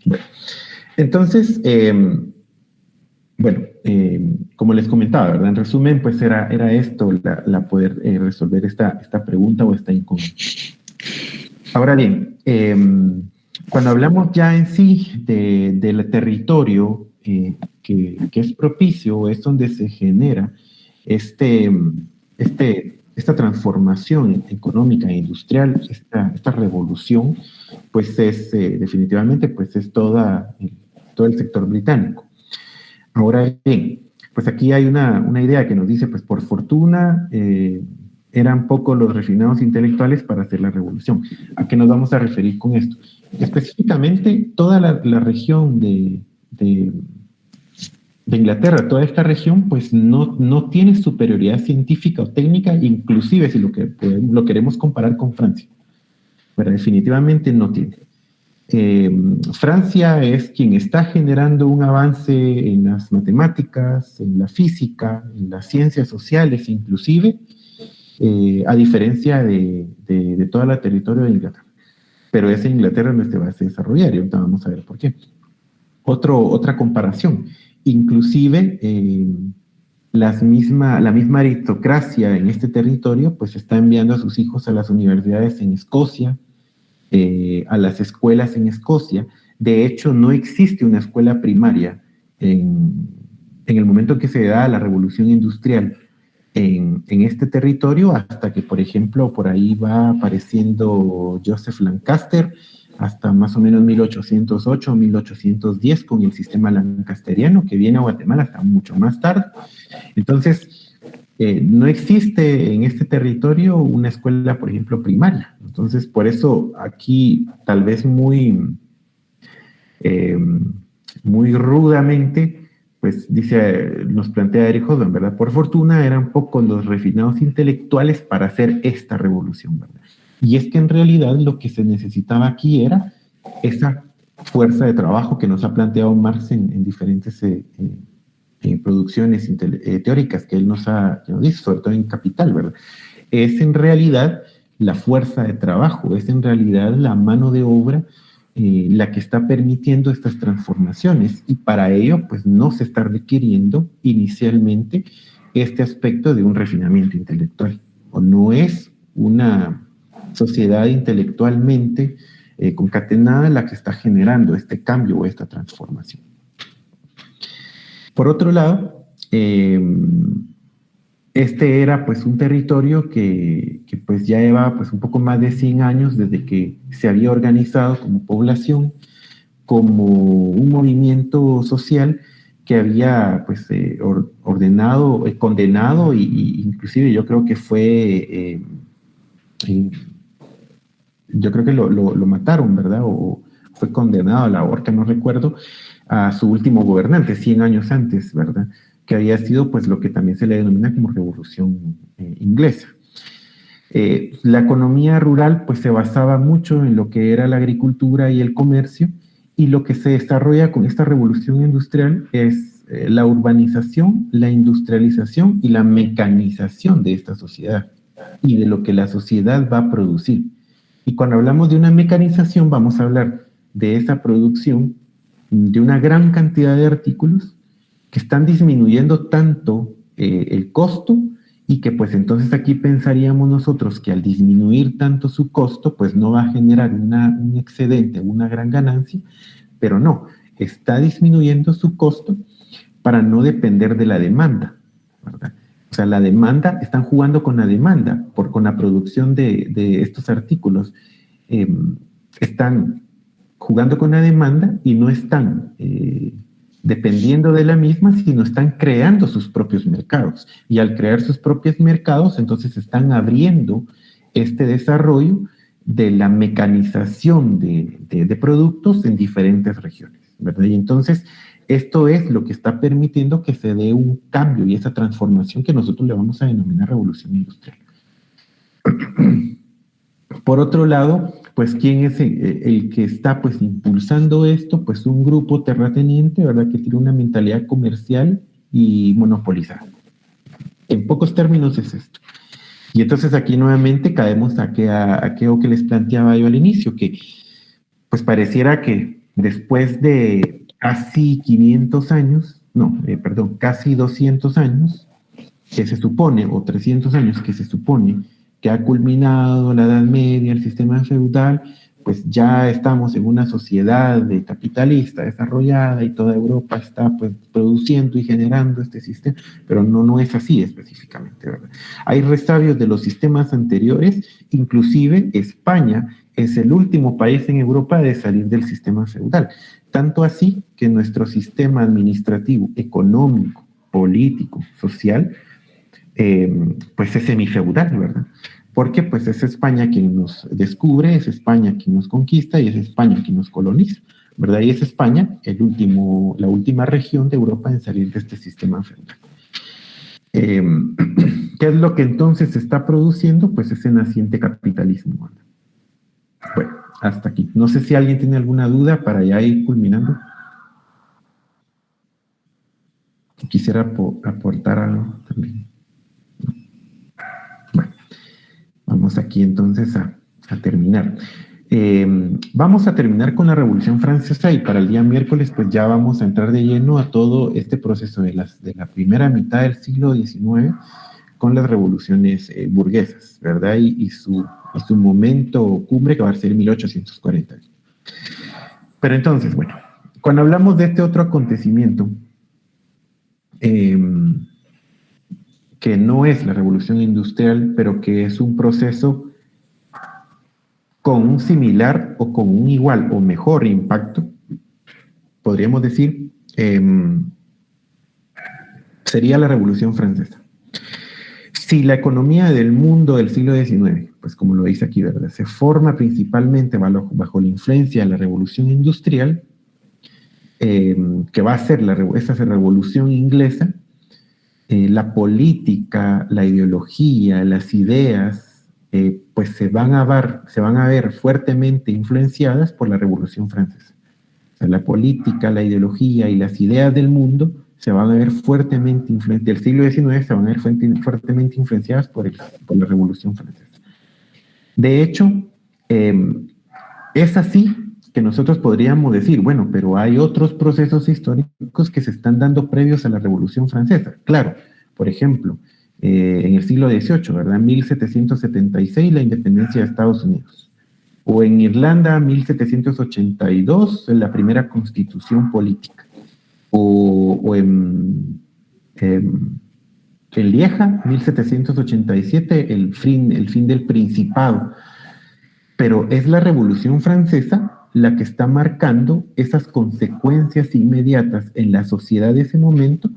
Bueno. Entonces, como les comentaba, ¿verdad? En resumen, pues era esto, la poder resolver esta pregunta o esta incógnita. Ahora bien, cuando hablamos ya en sí del territorio que es propicio, es donde se genera esta transformación económica e industrial, esta revolución, pues es definitivamente pues es todo el sector británico. Ahora bien, pues aquí hay una idea que nos dice, pues por fortuna eran pocos los refinados intelectuales para hacer la revolución. ¿A qué nos vamos a referir con esto? Específicamente, toda la región de Inglaterra, toda esta región, pues no tiene superioridad científica o técnica, inclusive si lo queremos comparar con Francia. Pero definitivamente no tiene. Francia es quien está generando un avance en las matemáticas, en la física, en las ciencias sociales inclusive, a diferencia de todo el territorio de Inglaterra. Pero es en Inglaterra donde se va a desarrollar y ahorita vamos a ver por qué. Otra comparación. Inclusive la misma aristocracia en este territorio pues está enviando a sus hijos a las universidades en Escocia, a las escuelas en Escocia. De hecho, no existe una escuela primaria en en el momento que se da la revolución industrial en este territorio, hasta que, por ejemplo, por ahí va apareciendo Joseph Lancaster, hasta más o menos 1808, 1810, con el sistema lancasteriano, que viene a Guatemala hasta mucho más tarde. Entonces, no existe en este territorio una escuela, por ejemplo, primaria. Entonces, por eso aquí, tal vez muy rudamente, pues nos plantea Eric Hobsbawm, ¿verdad? Por fortuna eran pocos los refinados intelectuales para hacer esta revolución, ¿verdad? Y es que en realidad lo que se necesitaba aquí era esa fuerza de trabajo que nos ha planteado Marx en diferentes producciones teóricas que él nos dice, sobre todo en Capital, ¿verdad? Es en realidad la fuerza de trabajo, es en realidad la mano de obra la que está permitiendo estas transformaciones, y para ello pues no se está requiriendo inicialmente este aspecto de un refinamiento intelectual, o no es una sociedad intelectualmente concatenada la que está generando este cambio o esta transformación. Por otro lado, este era pues un territorio que pues ya llevaba pues un poco más de 100 años desde que se había organizado como población, como un movimiento social que había pues ordenado, condenado, y inclusive yo creo que fue, yo creo que lo mataron, ¿verdad? O fue condenado a la horca, no recuerdo, a su último gobernante 100 años antes, ¿verdad? Que había sido pues lo que también se le denomina como Revolución Inglesa. La economía rural pues se basaba mucho en lo que era la agricultura y el comercio, y lo que se desarrolla con esta revolución industrial es la urbanización, la industrialización y la mecanización de esta sociedad y de lo que la sociedad va a producir. Y cuando hablamos de una mecanización vamos a hablar de esa producción de una gran cantidad de artículos que están disminuyendo tanto el costo, y que pues entonces aquí pensaríamos nosotros que al disminuir tanto su costo pues no va a generar un excedente, una gran ganancia, pero no, está disminuyendo su costo para no depender de la demanda, ¿verdad? O sea, la demanda, están jugando con la demanda, con la producción de estos artículos, están jugando con la demanda y no están dependiendo de la misma, sino están creando sus propios mercados. Y al crear sus propios mercados, entonces están abriendo este desarrollo de la mecanización de productos en diferentes regiones, ¿verdad? Y entonces esto es lo que está permitiendo que se dé un cambio y esa transformación que nosotros le vamos a denominar revolución industrial. Por otro lado, pues, ¿quién es el que está, pues, impulsando esto? Pues un grupo terrateniente, ¿verdad?, que tiene una mentalidad comercial y monopolizada. En pocos términos es esto. Y entonces aquí nuevamente caemos a aquello que les planteaba yo al inicio, que pues pareciera que después de casi 500 años, casi 200 años, que se supone, o 300 años que se supone que ha culminado la Edad Media, el sistema feudal, pues ya estamos en una sociedad capitalista desarrollada y toda Europa está pues produciendo y generando este sistema, pero no es así específicamente, ¿verdad? Hay resabios de los sistemas anteriores, inclusive España es el último país en Europa de salir del sistema feudal, tanto así que nuestro sistema administrativo, económico, político, social, pues es semifeudal, ¿verdad? Porque pues es España quien nos descubre, es España quien nos conquista y es España quien nos coloniza, ¿verdad? Y es España la última región de Europa en salir de este sistema feudal. ¿Qué es lo que entonces se está produciendo? Pues ese naciente capitalismo, ¿verdad? Bueno, hasta aquí. No sé si alguien tiene alguna duda para ya ir culminando. Quisiera aportar algo también. Bueno, vamos aquí entonces a terminar. Vamos a terminar con la Revolución Francesa, y para el día miércoles pues ya vamos a entrar de lleno a todo este proceso de la primera mitad del siglo XIX con las revoluciones burguesas, ¿verdad? Y su momento cumbre, que va a ser 1840. Pero entonces, bueno, cuando hablamos de este otro acontecimiento, que no es la revolución industrial, pero que es un proceso con un similar o con un igual o mejor impacto, podríamos decir, sería la Revolución Francesa. Si la economía del mundo del siglo XIX, pues como lo dice aquí, ¿verdad?, se forma principalmente bajo la influencia de la Revolución Industrial, que va a ser esa revolución inglesa, la política, la ideología, las ideas, pues se van a ver fuertemente influenciadas por la Revolución Francesa. O sea, la política, la ideología y las ideas del mundo se van a ver fuertemente del siglo XIX se van a ver fuertemente influenciadas por la Revolución Francesa. De hecho, es así que nosotros podríamos decir, bueno, pero hay otros procesos históricos que se están dando previos a la Revolución Francesa. Claro, por ejemplo, en el siglo XVIII, ¿verdad? 1776, la independencia de Estados Unidos. O en Irlanda, 1782, la primera constitución política. O en Lieja, 1787, el fin del Principado. Pero es la Revolución Francesa la que está marcando esas consecuencias inmediatas en la sociedad de ese momento,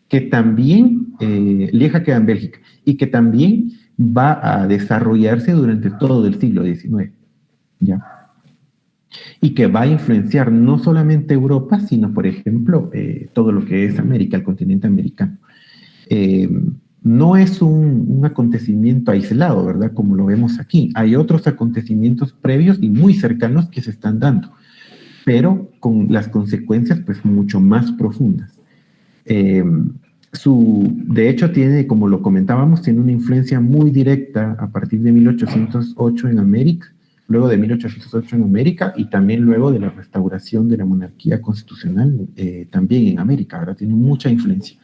que también, Lieja queda en Bélgica, y que también va a desarrollarse durante todo el siglo XIX, ¿ya? Y que va a influenciar no solamente Europa, sino, por ejemplo, todo lo que es América, el continente americano. No es un acontecimiento aislado, ¿verdad?, como lo vemos aquí. Hay otros acontecimientos previos y muy cercanos que se están dando, pero con las consecuencias, pues, mucho más profundas. De hecho, tiene, como lo comentábamos, tiene una influencia muy directa a partir de 1808 en América, luego de 1808 en América y también luego de la restauración de la monarquía constitucional también en América, ¿verdad? Tiene mucha influencia.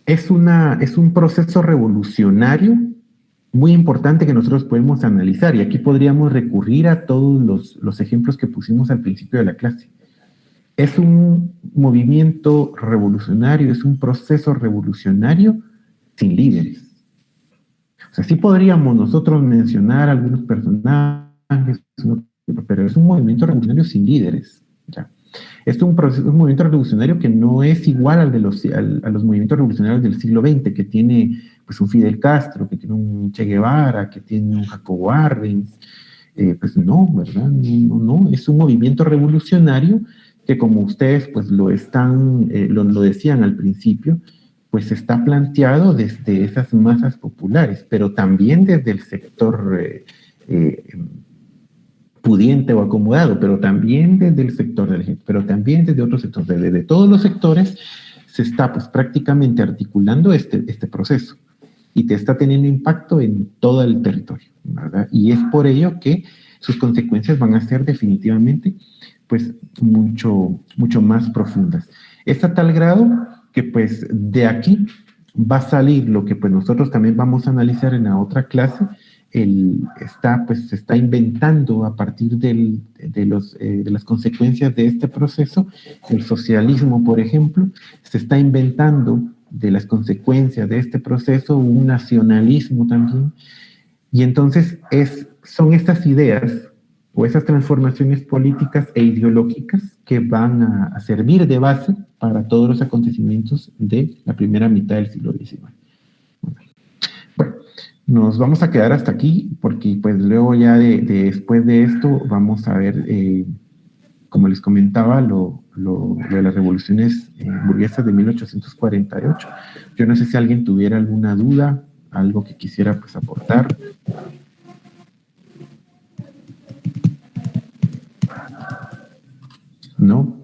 Es un proceso revolucionario muy importante que nosotros podemos analizar, y aquí podríamos recurrir a todos los ejemplos que pusimos al principio de la clase. Es un movimiento revolucionario, es un proceso revolucionario sin líderes. O sea, sí podríamos nosotros mencionar algunos personajes, pero es un movimiento revolucionario sin líderes, ¿ya? Es un movimiento revolucionario que no es igual a los movimientos revolucionarios del siglo XX, que tiene, pues, un Fidel Castro, que tiene un Che Guevara, que tiene un Jacobo Arbenz. Pues no, ¿verdad? No, es un movimiento revolucionario que, como ustedes pues lo decían al principio, pues está planteado desde esas masas populares, pero también desde el sector pudiente o acomodado, pero también desde el sector de la gente, pero también desde otros sectores, desde todos los sectores se está pues prácticamente articulando este proceso y te está teniendo impacto en todo el territorio, ¿verdad? Y es por ello que sus consecuencias van a ser definitivamente pues mucho más profundas. Es a tal grado que pues de aquí va a salir lo que pues nosotros también vamos a analizar en la otra clase. Se está inventando a partir de las consecuencias de este proceso, el socialismo, por ejemplo, se está inventando de las consecuencias de este proceso un nacionalismo también, y entonces son estas ideas o esas transformaciones políticas e ideológicas que van a servir de base para todos los acontecimientos de la primera mitad del siglo XIX. Bueno, nos vamos a quedar hasta aquí porque pues luego ya después de esto vamos a ver, como les comentaba, lo de las revoluciones burguesas de 1848. Yo no sé si alguien tuviera alguna duda, algo que quisiera pues aportar. ¿No?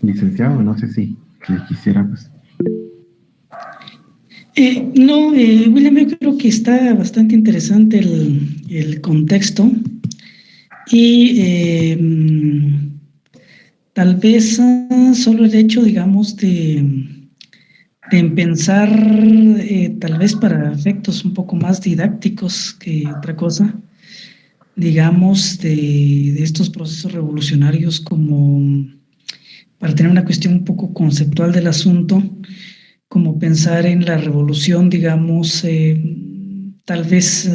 Licenciado, no sé si quisiera pues. No, William, yo creo que está bastante interesante el contexto y tal vez solo el hecho, digamos, de pensar tal vez para efectos un poco más didácticos que otra cosa, digamos, de estos procesos revolucionarios como, para tener una cuestión un poco conceptual del asunto, como pensar en la revolución, digamos, tal vez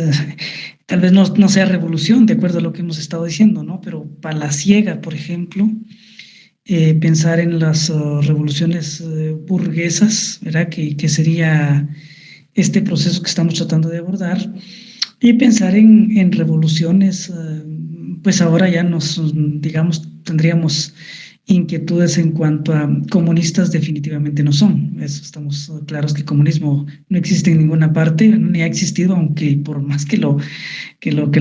no sea revolución, de acuerdo a lo que hemos estado diciendo, ¿no? Pero palaciega, por ejemplo, pensar en las revoluciones burguesas, ¿verdad? Que sería este proceso que estamos tratando de abordar, y pensar en revoluciones, pues ahora ya digamos, tendríamos inquietudes en cuanto a comunistas definitivamente no son. Eso estamos claros que el comunismo no existe en ninguna parte, ni ha existido, aunque por más que lo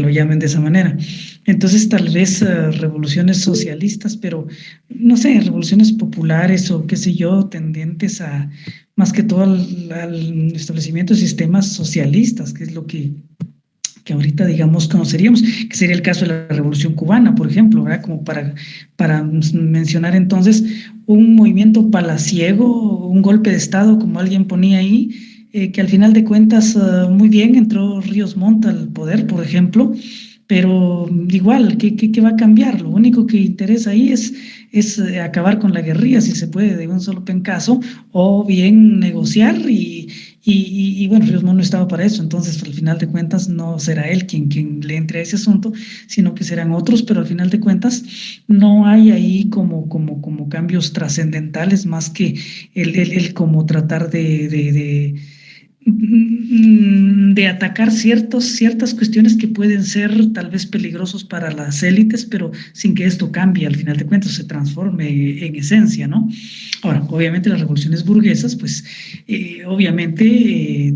llamen de esa manera. Entonces, tal vez revoluciones socialistas, pero no sé, revoluciones populares o qué sé yo, tendentes a más que todo al establecimiento de sistemas socialistas, que es lo que ahorita, digamos, conoceríamos, que sería el caso de la Revolución Cubana, por ejemplo, ¿verdad? Como para mencionar entonces un movimiento palaciego, un golpe de Estado, como alguien ponía ahí, que al final de cuentas, muy bien, entró Ríos Montt al poder, por ejemplo, pero igual, ¿qué va a cambiar? Lo único que interesa ahí es acabar con la guerrilla, si se puede, de un solo pencazo, o bien negociar y bueno, Ríos Montt no estaba para eso, entonces al final de cuentas no será él quien le entre a ese asunto, sino que serán otros, pero al final de cuentas no hay ahí como cambios trascendentales más que el como tratar de atacar ciertas cuestiones que pueden ser tal vez peligrosos para las élites, pero sin que esto cambie, al final de cuentas, se transforme en esencia, ¿no? Ahora, obviamente las revoluciones burguesas, pues obviamente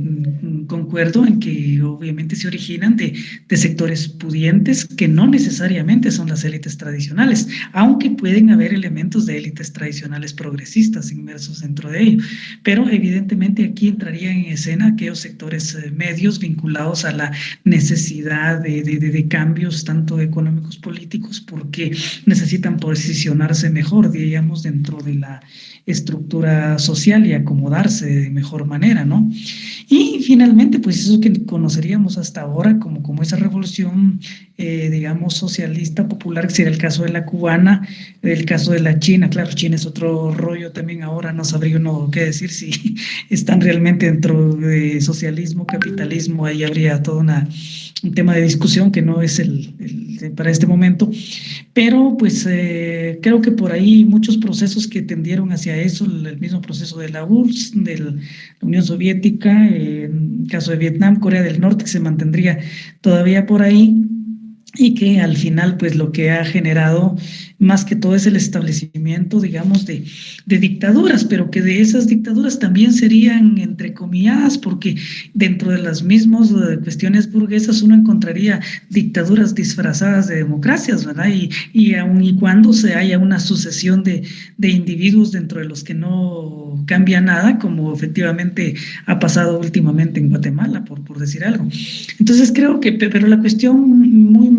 concuerdo en que obviamente se originan de sectores pudientes que no necesariamente son las élites tradicionales, aunque pueden haber elementos de élites tradicionales progresistas inmersos dentro de ello, pero evidentemente aquí entrarían en escena aquellos sectores medios vinculados a la necesidad de cambios tanto económicos políticos porque necesitan posicionarse mejor, digamos, dentro de la estructura social y acomodarse de mejor manera, ¿no? Y finalmente, pues eso que conoceríamos hasta ahora como esa revolución, digamos, socialista popular, que sería el caso de la cubana, el caso de la China. Claro, China es otro rollo también ahora, no sabría uno qué decir si están realmente dentro de socialismo, capitalismo, ahí habría todo un tema de discusión que no es para este momento, pero pues creo que por ahí muchos procesos que tendieron hacia eso, el mismo proceso de la URSS, de la Unión Soviética, en el caso de Vietnam, Corea del Norte, que se mantendría todavía por ahí, y que al final pues lo que ha generado más que todo es el establecimiento, digamos, de dictaduras, pero que de esas dictaduras también serían entrecomilladas, porque dentro de las mismas cuestiones burguesas uno encontraría dictaduras disfrazadas de democracias, ¿verdad? Y aun y cuando se haya una sucesión de individuos dentro de los que no cambia nada, como efectivamente ha pasado últimamente en Guatemala, por decir algo. Entonces creo que, pero la cuestión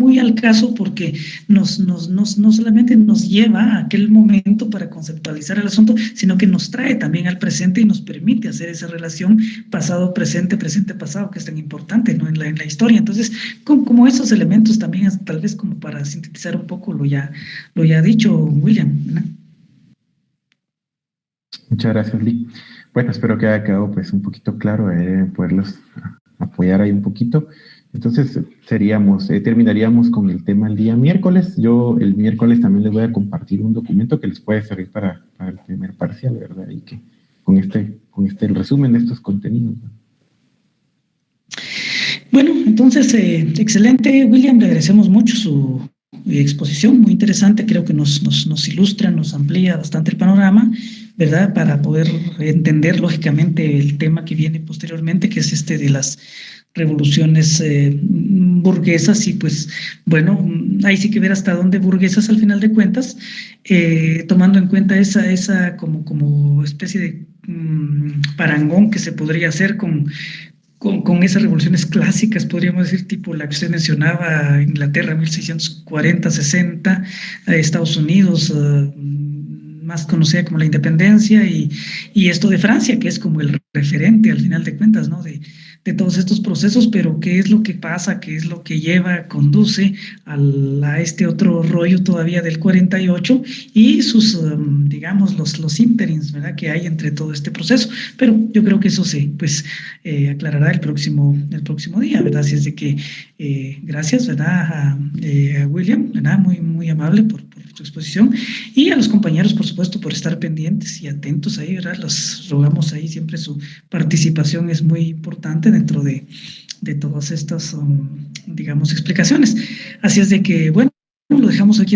muy al caso, porque no solamente nos lleva a aquel momento para conceptualizar el asunto, sino que nos trae también al presente y nos permite hacer esa relación pasado-presente, presente-pasado, que es tan importante, ¿no? en la historia. Entonces, como esos elementos también, tal vez como para sintetizar un poco lo ya dicho William, ¿no? Muchas gracias, Lee. Bueno, espero que haya quedado pues un poquito claro, poderlos apoyar ahí un poquito. Entonces terminaríamos con el tema el día miércoles. Yo el miércoles también les voy a compartir un documento que les puede servir para el primer parcial, ¿verdad? Y que con el resumen de estos contenidos, ¿no? Bueno, entonces, excelente, William, le agradecemos mucho su exposición, muy interesante, creo que nos ilustra, nos amplía bastante el panorama, ¿verdad? Para poder entender lógicamente el tema que viene posteriormente, que es de las revoluciones burguesas, y pues bueno, ahí sí que ver hasta dónde burguesas al final de cuentas, tomando en cuenta esa como especie de parangón que se podría hacer con esas revoluciones clásicas, podríamos decir, tipo la que usted mencionaba, Inglaterra 1640-60, Estados Unidos más conocida como la independencia, y esto de Francia, que es como el referente al final de cuentas, ¿no? De todos estos procesos, pero qué es lo que pasa, qué es lo que conduce a este otro rollo todavía del 48 y sus, digamos, los ínterims, ¿verdad?, que hay entre todo este proceso. Pero yo creo que eso se, pues, aclarará el próximo día, ¿verdad? Así es de que gracias, ¿verdad?, a William, ¿verdad?, muy amable por su exposición, y a los compañeros, por supuesto, por estar pendientes y atentos ahí, ¿verdad? Los rogamos ahí, siempre su participación es muy importante dentro de todas estas, digamos, explicaciones. Así es de que, bueno, lo dejamos aquí.